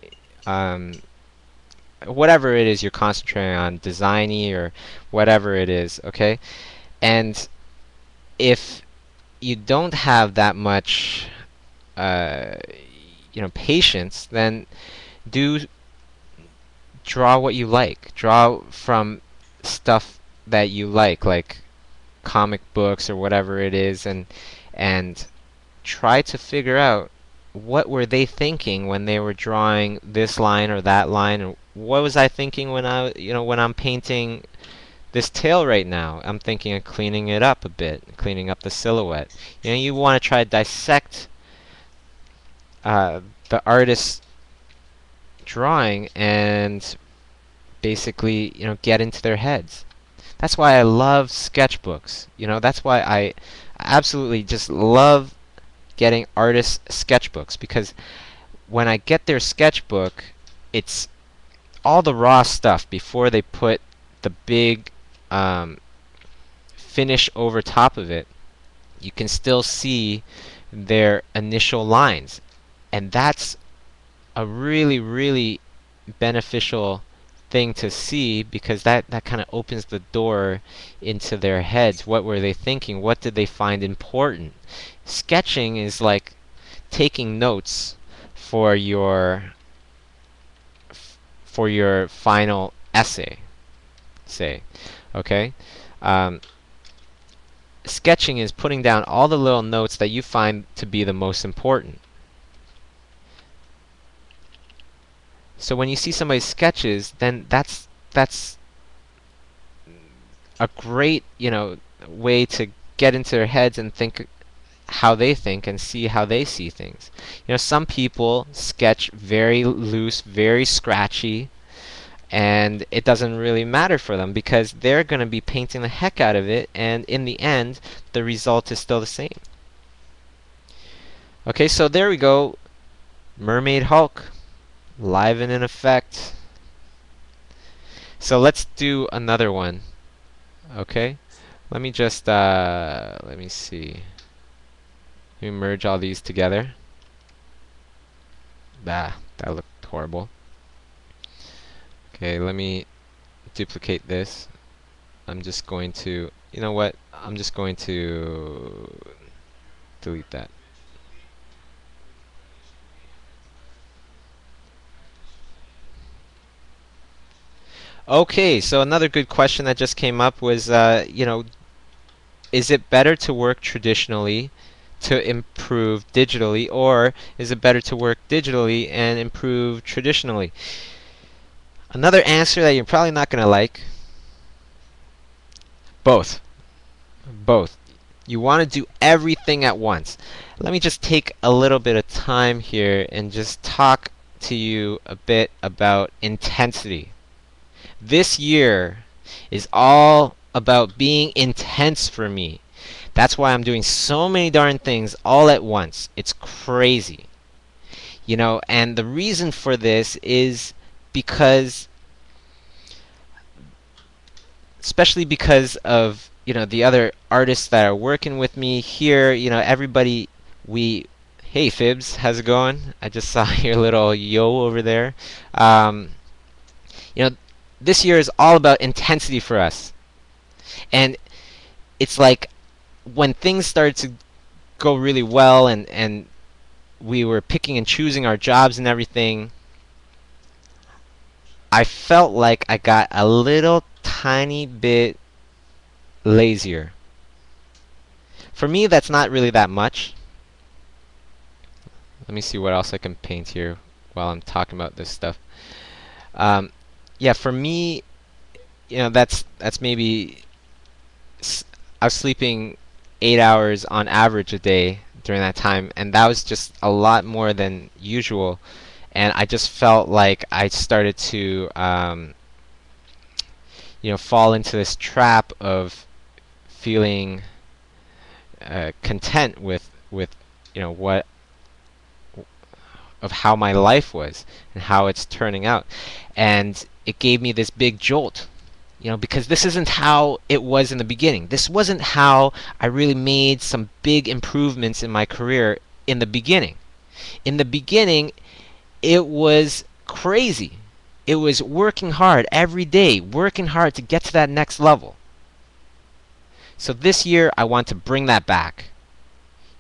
whatever it is you're concentrating on, designy or whatever it is, okay? And if you don't have that much patience, then do draw what you like. Draw from stuff that you like comic books or whatever it is, and try to figure out what were they thinking when they were drawing this line or that line, and what was I thinking when I'm painting this tail right now. I'm thinking of cleaning it up a bit, cleaning up the silhouette. You want to try to dissect the artist's drawing and basically, get into their heads. That's why I love sketchbooks. That's why I absolutely just love getting artists' sketchbooks, because when I get their sketchbook, it's all the raw stuff before they put the big finish over top of it. You can still see their initial lines, and that's a really, really beneficial thing to see, because that kind of opens the door into their heads. What were they thinking? What did they find important? Sketching is like taking notes for your final essay, say, okay? Sketching is putting down all the little notes that you find to be the most important. So when you see somebody's sketches, then that's a great, way to get into their heads and think how they think and see how they see things. Some people sketch very loose, very scratchy, and it doesn't really matter for them because they're going to be painting the heck out of it, and in the end, the result is still the same. Okay, so there we go. Mermaid Hulk, live and in effect. So let's do another one. Okay, let me just let me see. Let me merge all these together. That looked horrible. Okay, let me duplicate this. I'm just going to, you know what? I'm just going to delete that. Okay, so another good question that just came up was, is it better to work traditionally to improve digitally, or is it better to work digitally and improve traditionally? Another answer that you're probably not going to like, Both. Both. You want to do everything at once. Let me just take a little bit of time here and just talk to you a bit about intensity. This year is all about being intense for me. That's why I'm doing so many darn things all at once. It's crazy. You know, and the reason for this is because, especially because of, you know, the other artists that are working with me here, you know, everybody, hey Fibs, how's it going? I just saw your little yo over there. You know, this year is all about intensity for us. And it's like when things started to go really well and we were picking and choosing our jobs and everything, I felt like I got a little tiny bit lazier. For me, that's not really that much. Let me see what else I can paint here while I'm talking about this stuff. Yeah, for me, you know, that's maybe I was sleeping 8 hours on average a day during that time, and that was just a lot more than usual. And I just felt like I started to, you know, fall into this trap of feeling content with you know of how my life was and how it's turning out, and it gave me this big jolt. You know, because this isn't how it was in the beginning. This wasn't how I really made some big improvements in my career in the beginning. In the beginning, it was crazy. It was working hard every day, working hard to get to that next level. So this year, I want to bring that back.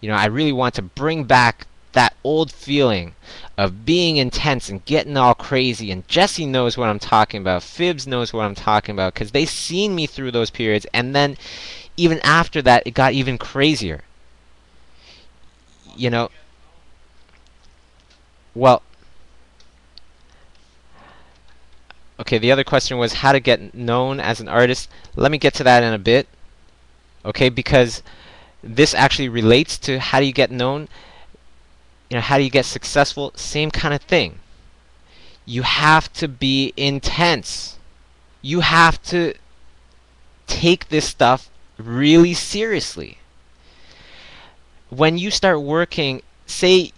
You know, I really want to bring back that old feeling of being intense and getting all crazy. And Jesse knows what I'm talking about. Fibs knows what I'm talking about, because they've seen me through those periods. And then even after that, it got even crazier. You know, well, okay, the other question was how to get known as an artist. Let me get to that in a bit. Okay, because this actually relates to how do you get known. You know, how do you get successful? Same kind of thing. You have to be intense. You have to take this stuff really seriously. When you start working, say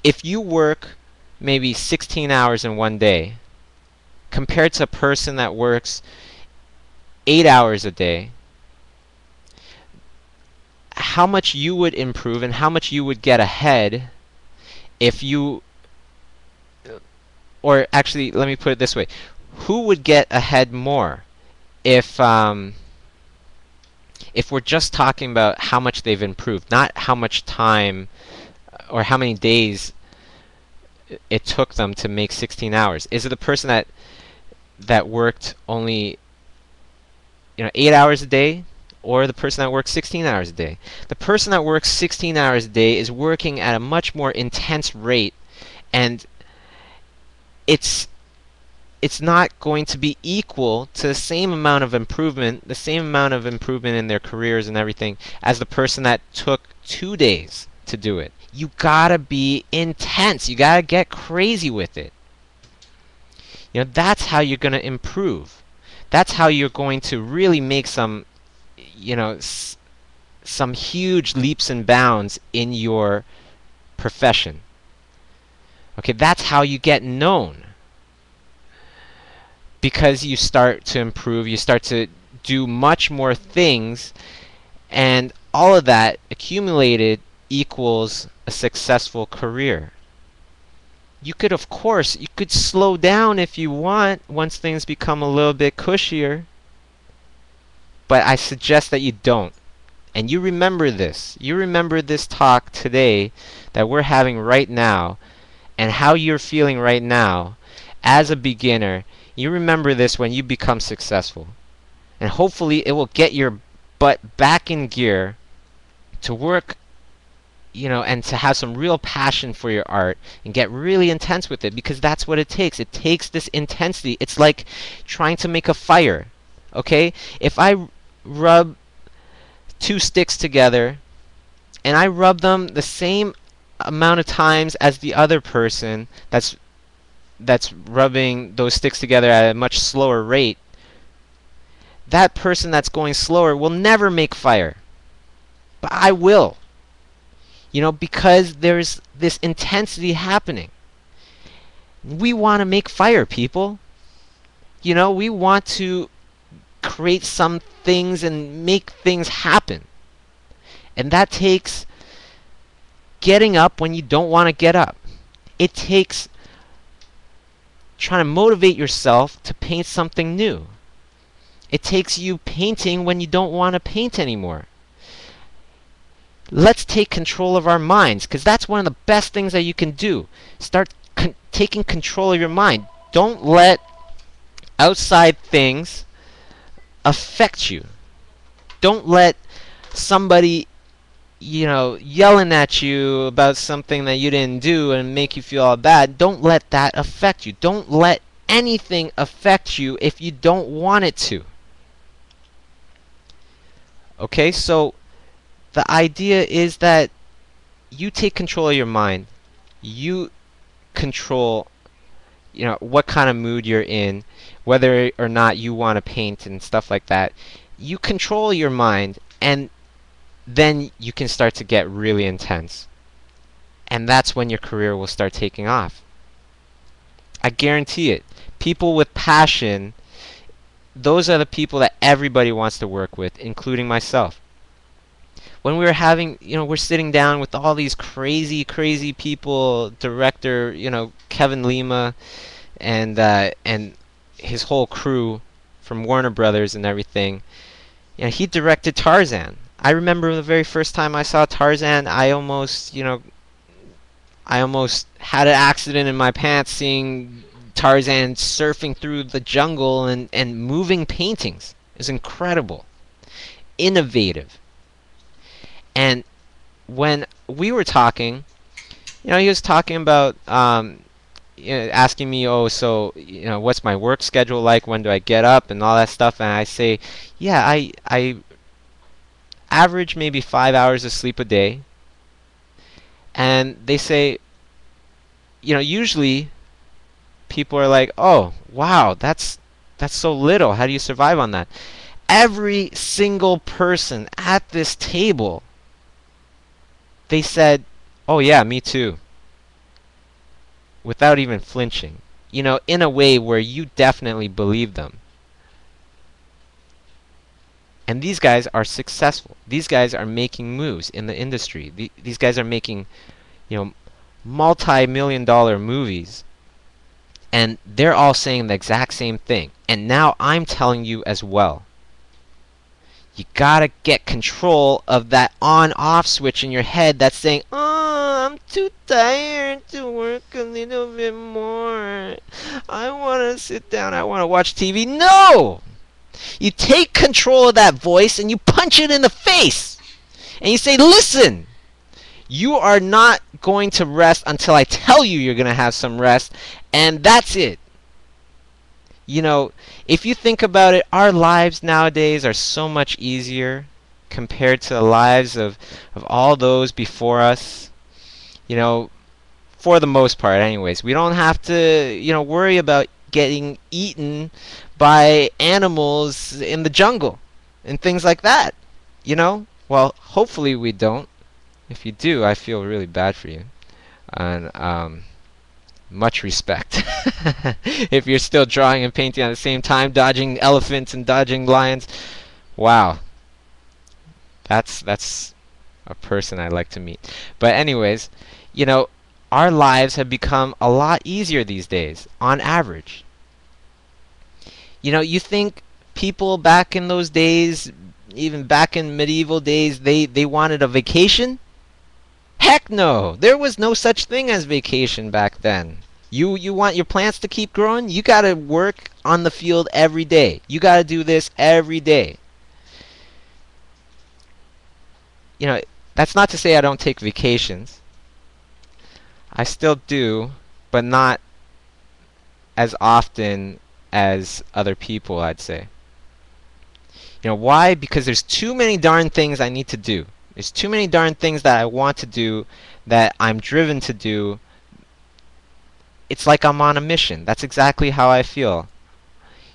if you work maybe 16 hours in one day, compared to a person that works 8 hours a day, how much you would improve and how much you would get ahead if you, or actually, let me put it this way. Who would get ahead more if we're just talking about how much they've improved, not how much time or how many days it took them to make 16 hours? Is it the person that worked only, you know, 8 hours a day, or the person that works 16 hours a day? The person that works 16 hours a day is working at a much more intense rate, and it's not going to be equal to the same amount of improvement, in their careers and everything, as the person that took 2 days to do it. You gotta be intense. You gotta get crazy with it. You know, that's how you're gonna improve. That's how you're going to really make some, you know, some huge leaps and bounds in your profession. Okay, that's how you get known. Because you start to improve, you start to do much more things, and all of that accumulated equals a successful career. You could, of course, you could slow down if you want once things become a little bit cushier. But I suggest that you don't. And you remember this. You remember this talk today that we're having right now, and how you're feeling right now as a beginner. You remember this when you become successful. And hopefully it will get your butt back in gear to work, you know, and to have some real passion for your art and get really intense with it, because that's what it takes. It takes this intensity. It's like trying to make a fire. Okay? If I rub two sticks together, and I rub them the same amount of times as the other person that's rubbing those sticks together at a much slower rate, that person that's going slower will never make fire. But I will. Because there's this intensity happening. We want to make fire, people. We want to create some things and make things happen. And that takes getting up when you don't want to get up. It takes trying to motivate yourself to paint something new. It takes you painting when you don't want to paint anymore. Let's take control of our minds, because that's one of the best things that you can do. Start taking control of your mind. Don't let outside things affect you. Don't let somebody, yelling at you about something that you didn't do and make you feel all bad. Don't let that affect you. Don't let anything affect you if you don't want it to. Okay, so the idea is that you take control of your mind. You control, what kind of mood you're in, whether or not you want to paint and stuff like that. You control your mind, and then you can start to get really intense. And that's when your career will start taking off. I guarantee it. People with passion, those are the people that everybody wants to work with, including myself. When we were having, we're sitting down with all these crazy, crazy people, director, Kevin Lima, and his whole crew from Warner Brothers and everything. He directed Tarzan. I remember the very first time I saw Tarzan, I almost had an accident in my pants seeing Tarzan surfing through the jungle and moving paintings. It was incredible. Innovative. And when we were talking, he was talking about asking me, so what's my work schedule like? When do I get up and all that stuff? And I say, yeah, I average maybe 5 hours of sleep a day. And they say, usually people are like, oh, wow, that's so little. How do you survive on that? Every single person at this table, they said, oh yeah, me too. Without even flinching. In a way where you definitely believe them. And these guys are successful. These guys are making moves in the industry. These guys are making, multi-million-dollar movies. And they're all saying the exact same thing. And now I'm telling you as well. You gotta get control of that on-off switch in your head that's saying, oh, I'm too tired to work a little bit more. I want to sit down. I want to watch TV. No! You take control of that voice and you punch it in the face. And you say, listen, you are not going to rest until I tell you you're going to have some rest. And that's it. If you think about it, our lives nowadays are so much easier compared to the lives of all those before us. For the most part anyways. We don't have to, worry about getting eaten by animals in the jungle and things like that. Well, hopefully we don't. If you do, I feel really bad for you. And much respect. If you're still drawing and painting at the same time, dodging elephants and dodging lions, wow. That's a person I'd like to meet. But anyways, our lives have become a lot easier these days, on average. You think people back in those days, even back in medieval days, they wanted a vacation? Heck no! There was no such thing as vacation back then. You want your plants to keep growing? You gotta work on the field every day. You gotta do this every day. That's not to say I don't take vacations. I still do, but not as often as other people, I'd say. Why? Because there's too many darn things I need to do. There's too many darn things that I want to do, that I'm driven to do. It's like I'm on a mission. That's exactly how I feel.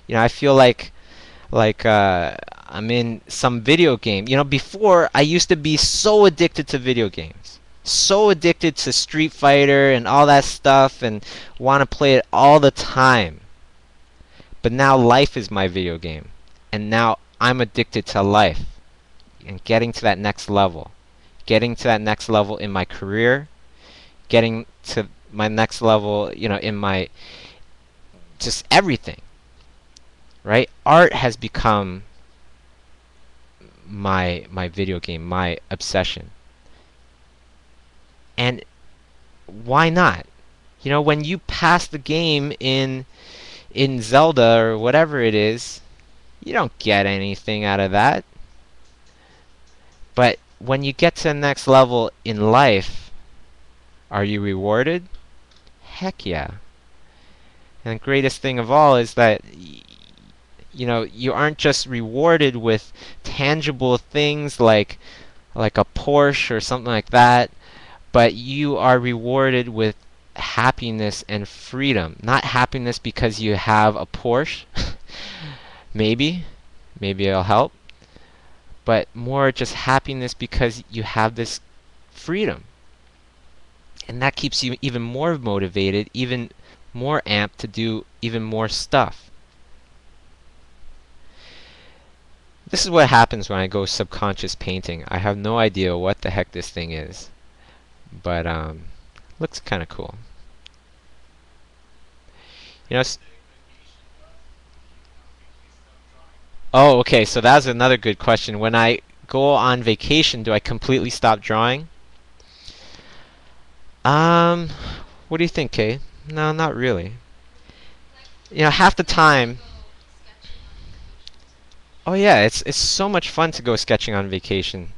I feel like I'm in some video game. Before I used to be so addicted to video games. So addicted to Street Fighter and all that stuff and want to play it all the time. But now life is my video game. And now I'm addicted to life and getting to that next level. Getting to that next level in my career, getting to my next level, in my just everything. Right? Art has become my video game, my obsession. And why not? When you pass the game in Zelda or whatever it is, you don't get anything out of that. But when you get to the next level in life, are you rewarded? Heck yeah. And the greatest thing of all is that you aren't just rewarded with tangible things like a Porsche or something like that, but you are rewarded with happiness and freedom. Not happiness because you have a Porsche. Maybe it'll help. But more just happiness because you have this freedom. And that keeps you even more motivated, even more amped to do even more stuff. This is what happens when I go subconscious painting. I have no idea what the heck this thing is. But looks kind of cool. Oh, okay, so that's another good question. When I go on vacation, do I completely stop drawing? Um, what do you think, Kay? No, not really. Half the time. Oh yeah, it's so much fun to go sketching on vacation.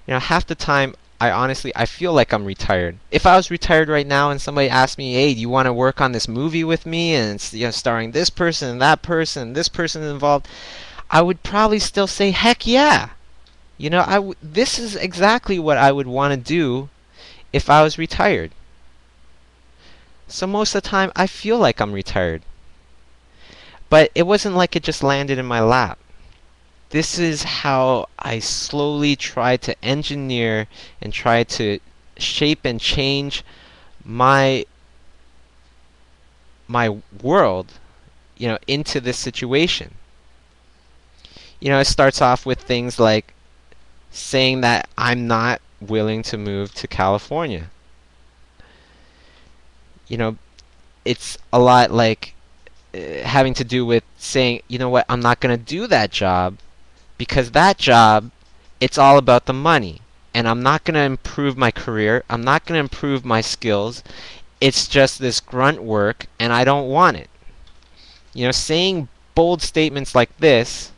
Half the time I feel like I'm retired. If I was retired right now and somebody asked me, "Hey, do you want to work on this movie with me?" and it's starring this person and that person, this person involved, I would probably still say, "Heck yeah." This is exactly what I would want to do if I was retired. So most of the time I feel like I'm retired. But it wasn't like it just landed in my lap. This is how I slowly try to engineer and try to shape and change my world, into this situation. It starts off with things like saying that I'm not willing to move to California. It's a lot like having to do with saying, you know what, I'm not going to do that job because that job, it's all about the money. And I'm not going to improve my career. I'm not going to improve my skills. It's just this grunt work, and I don't want it. Saying bold statements like this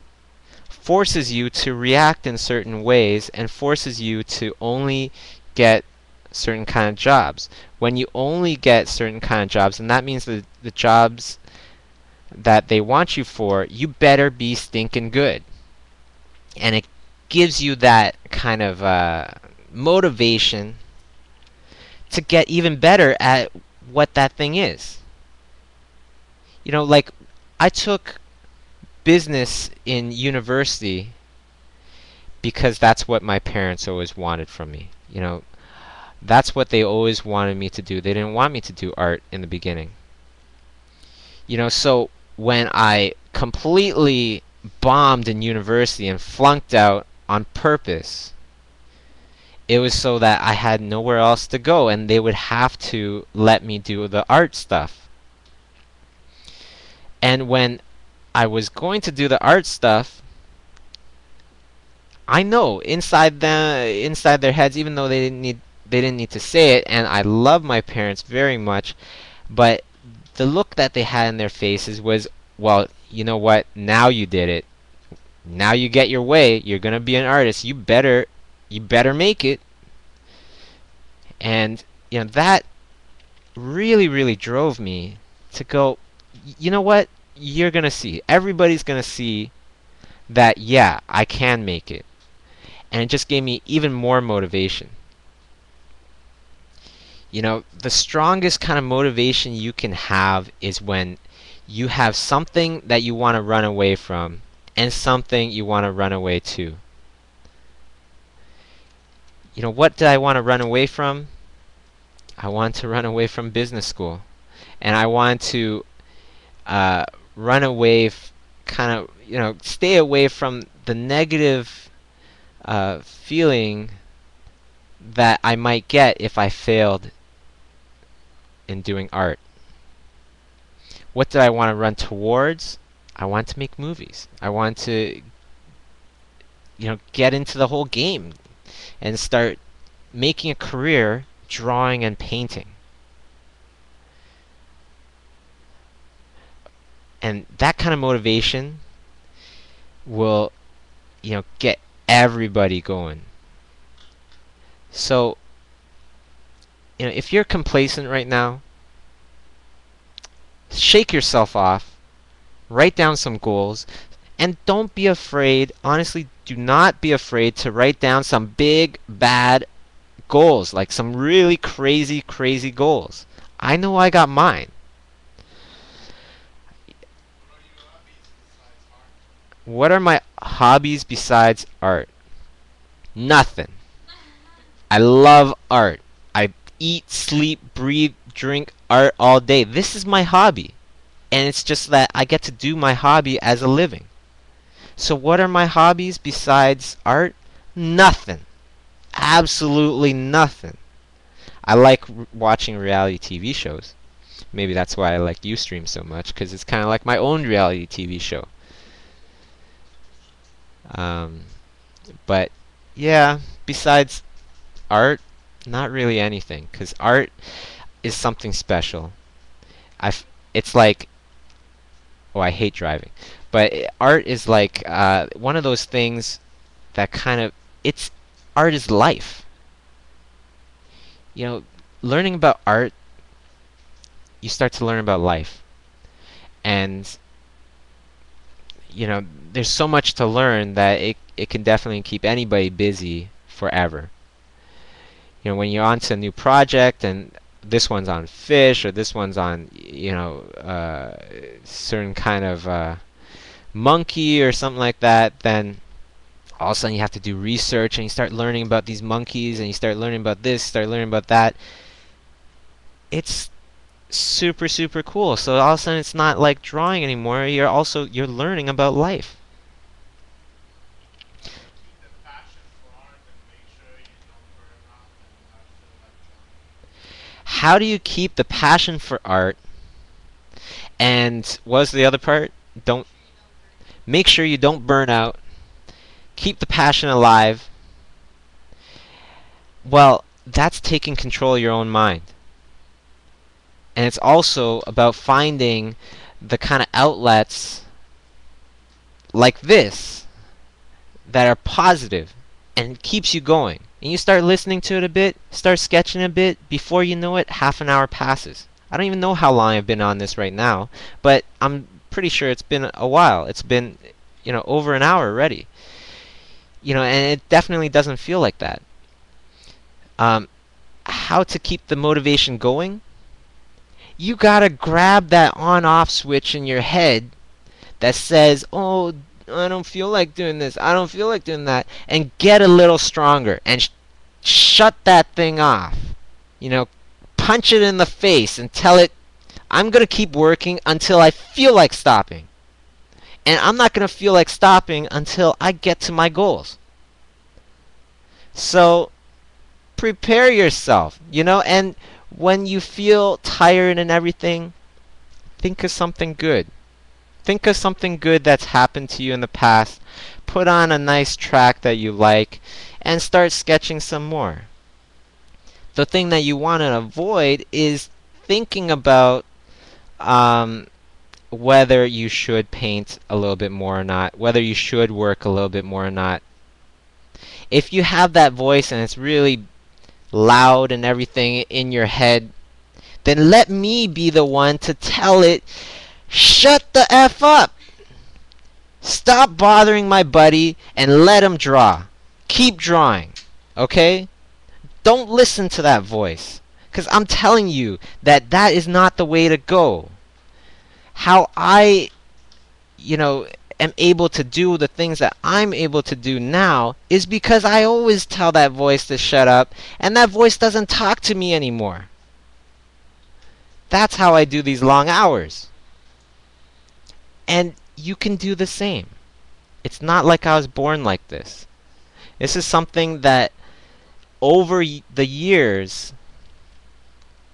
forces you to react in certain ways and forces you to only get certain kind of jobs. When you only get certain kind of jobs, and that means the jobs that they want you for, you better be stinking good. And it gives you that kind of motivation to get even better at what that thing is. Like I took business in university because that's what my parents always wanted from me. That's what they always wanted me to do. They didn't want me to do art in the beginning. So when I completely bombed in university and flunked out on purpose, it was so that I had nowhere else to go and they would have to let me do the art stuff. And when I was going to do the art stuff, I know inside their heads, even though they didn't need to say it, and I love my parents very much, but the look that they had in their faces was, well, you know what? Now you did it. Now you get your way. You're gonna be an artist. You better make it. And that really, really drove me to go, you know what? You're gonna see. Everybody's gonna see that, yeah, I can make it. And it just gave me even more motivation. You know, the strongest kind of motivation you can have is when you have something that you want to run away from and something you want to run away to. You know, what did I want to run away from? I want to run away from business school. And I want to uh, run away, kind of, stay away from the negative feeling that I might get if I failed in doing art. What did I want to run towards? I want to make movies. I want to, get into the whole game and start making a career drawing and painting. And that kind of motivation will, get everybody going. So, if you're complacent right now, shake yourself off, write down some goals, and don't be afraid, honestly, do not be afraid to write down some big, bad goals, like some really crazy, crazy goals. I know I got mine. What are my hobbies besides art? Nothing. I love art. I eat, sleep, breathe, drink art all day. This is my hobby. And it's just that I get to do my hobby as a living. So what are my hobbies besides art? Nothing. Absolutely nothing. I like watching reality TV shows. Maybe that's why I like Ustream so much, because it's kind of like my own reality TV show. But yeah, besides art, not really anything, because art is something special. It's like, oh, I hate driving, but art is like one of those things that kind of, art is life. Learning about art, you start to learn about life. And there's so much to learn that it can definitely keep anybody busy forever. When you're onto a new project and this one's on fish or this one's on certain kind of monkey or something like that, then all of a sudden you have to do research and you start learning about these monkeys and you start learning about this, start learning about that. It's super, super cool. So all of a sudden it's not like drawing anymore. You're learning about life. How do you keep the passion for art? And what's the other part? Don't make sure you don't burn out. Keep the passion alive. Well, that's taking control of your own mind. And it's also about finding the kind of outlets like this that are positive and keeps you going. And you start listening to it a bit, start sketching a bit, before you know it, half an hour passes. I don't even know how long I've been on this right now, but I'm pretty sure it's been a while. It's been, over an hour already. And it definitely doesn't feel like that. How to keep the motivation going? You gotta grab that on-off switch in your head that says, oh, I don't feel like doing this, I don't feel like doing that, and get a little stronger and shut that thing off. Punch it in the face and tell it, I'm going to keep working until I feel like stopping. And I'm not going to feel like stopping until I get to my goals. So prepare yourself, and when you feel tired and everything, think of something good. Think of something good that's happened to you in the past. Put on a nice track that you like and start sketching some more. The thing that you want to avoid is thinking about whether you should paint a little bit more or not, whether you should work a little bit more or not. If you have that voice and it's really loud and everything in your head, then let me be the one to tell it, shut the F up. Stop bothering my buddy and let him draw. Keep drawing, okay? Don't listen to that voice, because I'm telling you that that is not the way to go. How I, you know, am able to do the things that I'm able to do now is because I always tell that voice to shut up, and that voice doesn't talk to me anymore. That's how I do these long hours. And you can do the same. It's not like I was born like this. This is something that over the years,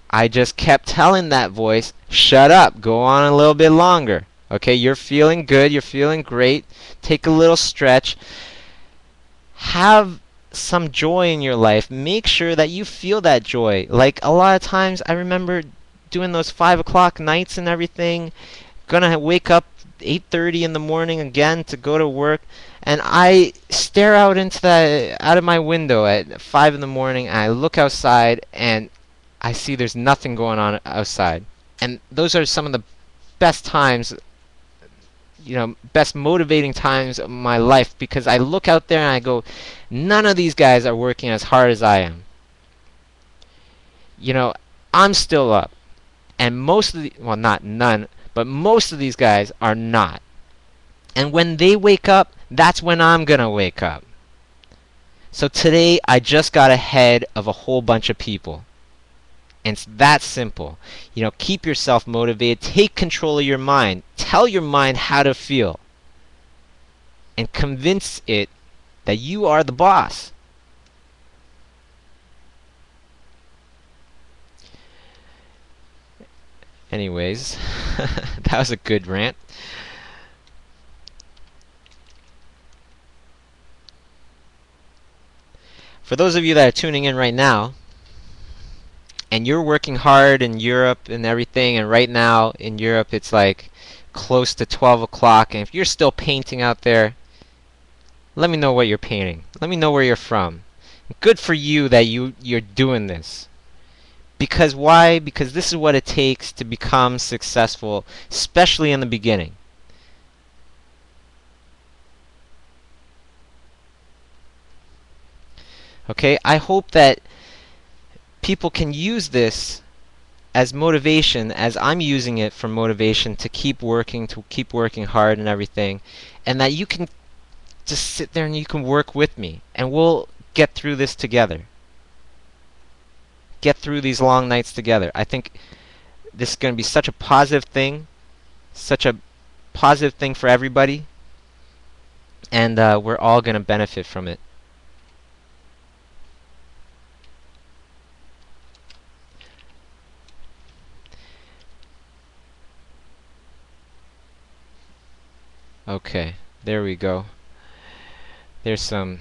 I just kept telling that voice, shut up, go on a little bit longer. Okay, you're feeling good, you're feeling great. Take a little stretch. Have some joy in your life. Make sure that you feel that joy. Like a lot of times, I remember doing those 5 o'clock nights and everything. Gonna wake up 8:30 in the morning again to go to work, and I stare out out of my window at 5 in the morning, and I look outside and I see there's nothing going on outside. And those are some of the best times, best motivating times of my life, because I look out there and I go, none of these guys are working as hard as I am. I'm still up. And most of well, not none, but most of these guys are not. And when they wake up, that's when I'm gonna wake up. So today, I just got ahead of a whole bunch of people. And it's that simple. Keep yourself motivated. Take control of your mind. Tell your mind how to feel. And convince it that you are the boss. Anyways, that was a good rant. For those of you that are tuning in right now, and you're working hard in Europe and everything, and right now in Europe it's like close to 12 o'clock, and if you're still painting out there, let me know what you're painting. Let me know where you're from. Good for you that you're doing this. Because why? Because this is what it takes to become successful, especially in the beginning. Okay, I hope that people can use this as motivation, as I'm using it for motivation to keep working hard and everything, and that you can just sit there and you can work with me, and we'll get through this together. Get through these long nights together. I think this is going to be such a positive thing for everybody, and we're all going to benefit from it. Okay, there we go. There's some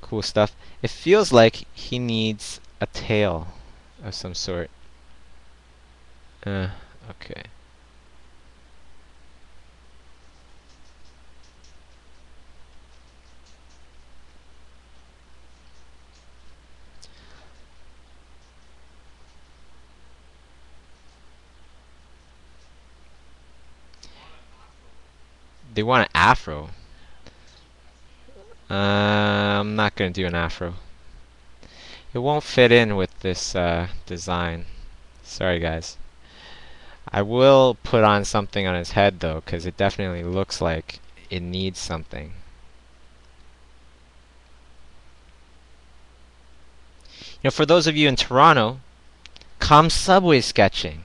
cool stuff. It feels like he needs a tail of some sort. Okay. They want an afro. I'm not gonna do an afro. It won't fit in with this design. Sorry guys. I will put on something on his head though, because it definitely looks like it needs something. For those of you in Toronto, come subway sketching.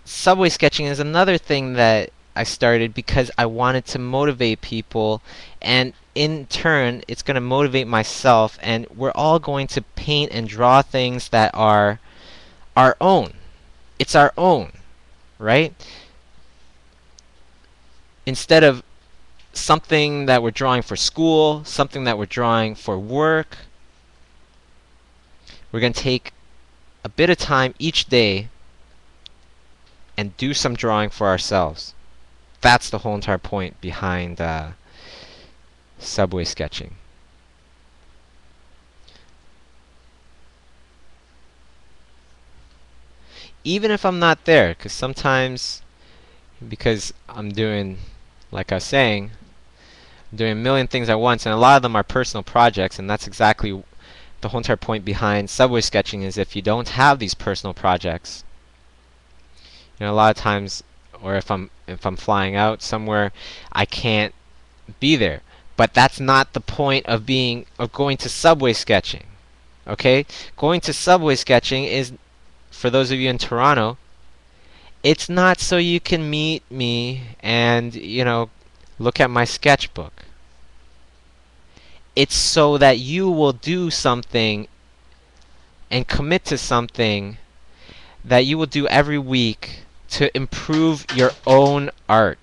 Subway sketching is another thing that I started because I wanted to motivate people, and in turn it's going to motivate myself, and we're all going to paint and draw things that are our own. It's our own, right? Instead of something that we're drawing for school, something that we're drawing for work, we're going to take a bit of time each day and do some drawing for ourselves. That's the whole entire point behind subway sketching. Even if I'm not there, because sometimes, because I'm doing, like I was saying, I'm doing a million things at once, and a lot of them are personal projects, and that's exactly the whole entire point behind subway sketching. Is if you don't have these personal projects, a lot of times, or if I'm flying out somewhere, I can't be there. But that's not the point of going to subway sketching. Okay? Going to subway sketching is, for those of you in Toronto, it's not so you can meet me and, look at my sketchbook. It's so that you will do something and commit to something that you will do every week to improve your own art.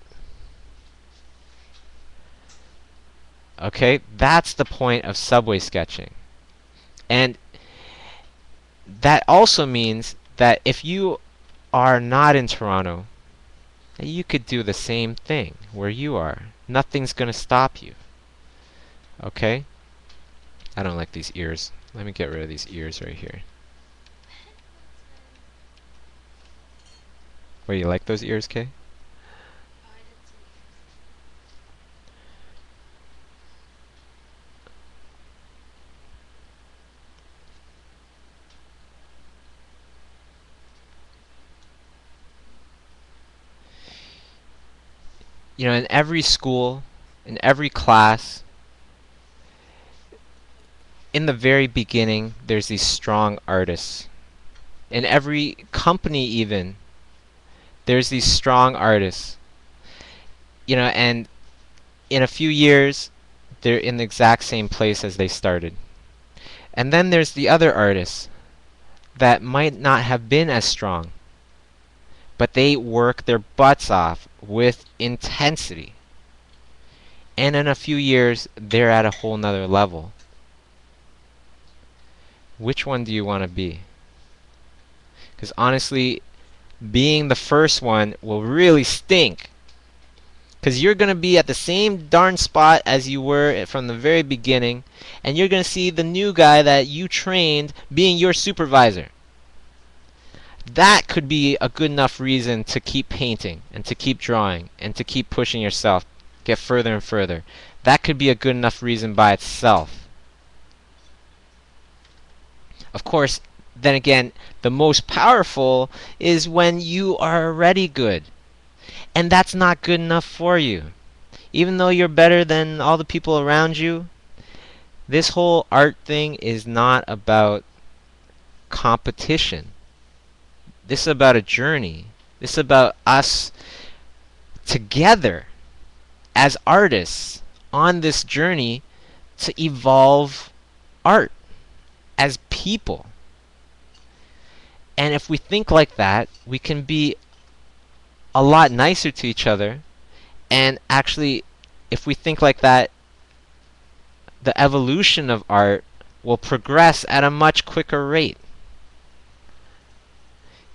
Okay? That's the point of subway sketching. And that also means that if you are not in Toronto, you could do the same thing where you are. Nothing's going to stop you. Okay? I don't like these ears. Let me get rid of these ears right here. Wait, you like those ears, Kay? In every school, in every class, in the very beginning, there's these strong artists. In every company even, there's these strong artists. And in a few years, they're in the exact same place as they started. And then there's the other artists that might not have been as strong, but they work their butts off with intensity. And in a few years, they're at a whole nother level. Which one do you want to be? Because honestly, being the first one will really stink. Because you're going to be at the same darn spot as you were from the very beginning, and you're going to see the new guy that you trained being your supervisor. That could be a good enough reason to keep painting, and to keep drawing, and to keep pushing yourself, get further and further. That could be a good enough reason by itself. Of course, then again, the most powerful is when you are already good. And that's not good enough for you. Even though you're better than all the people around you, this whole art thing is not about competition. This is about a journey. This is about us together as artists on this journey to evolve art as people. And if we think like that, we can be a lot nicer to each other. And actually, if we think like that, the evolution of art will progress at a much quicker rate.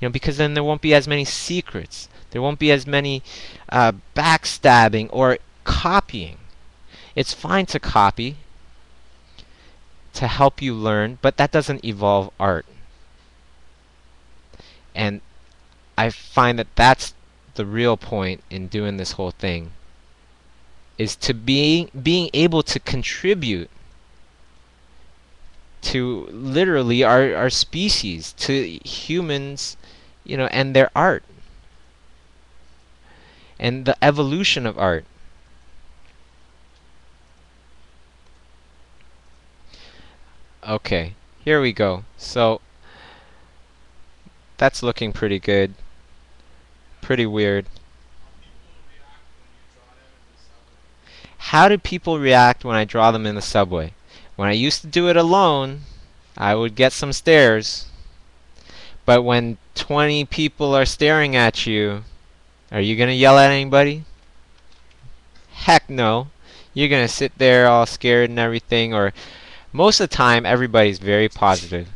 Because then there won't be as many secrets. There won't be as many backstabbing or copying. It's fine to copy to help you learn, but that doesn't evolve art. And I find that that's the real point in doing this whole thing, is to being able to contribute to literally our species, to humans, and their art, and the evolution of art. Okay, here we go. So that's looking pretty good. Pretty weird. How do people react when I draw them in the subway? When I used to do it alone, I would get some stares. But when 20 people are staring at you, are you going to yell at anybody? Heck no. You're going to sit there all scared and everything, or most of the time everybody's very positive.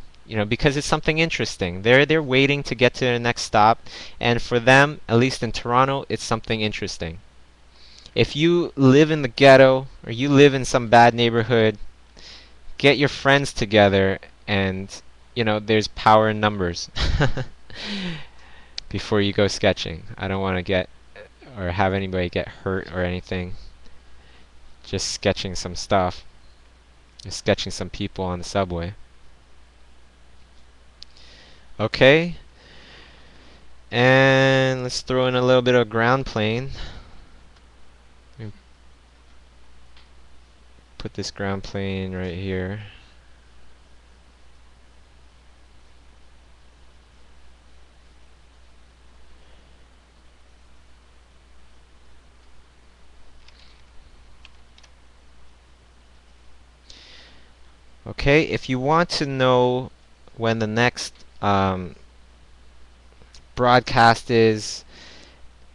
Because it's something interesting. They're waiting to get to their next stop, and for them, at least in Toronto, it's something interesting. If you live in the ghetto or you live in some bad neighborhood, get your friends together, and there's power in numbers before you go sketching. I don't want to get or have anybody get hurt or anything. Just sketching some stuff. Just sketching some people on the subway. Okay. And let's throw in a little bit of ground plane. Put this ground plane right here. Okay, if you want to know when the next broadcast is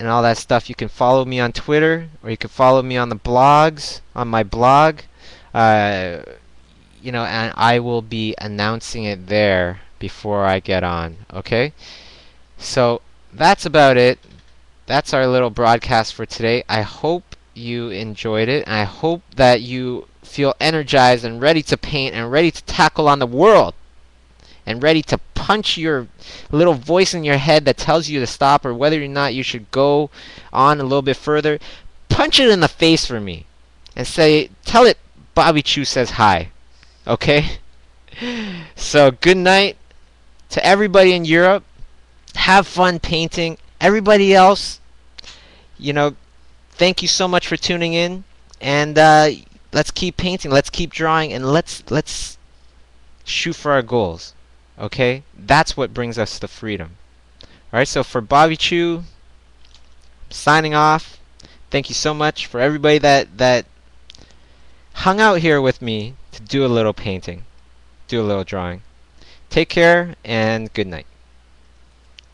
and all that stuff, you can follow me on Twitter, or you can follow me on the blogs, on my blog. You know, and I will be announcing it there before I get on. Okay? So that's about it. That's our little broadcast for today. I hope you enjoyed it, and I hope that you feel energized and ready to paint and ready to tackle on the world and ready to punch your little voice in your head that tells you to stop or whether or not you should go on a little bit further. Punch it in the face for me and say, tell it Bobby Chiu says hi. Okay? So good night to everybody in Europe. Have fun painting. Everybody else, you know, thank you so much for tuning in, and let's keep painting, let's keep drawing, and let's shoot for our goals. Okay? That's what brings us to freedom. Alright, so for Bobby Chiu, signing off. Thank you so much for everybody that hung out here with me to do a little painting, do a little drawing. Take care, and good night.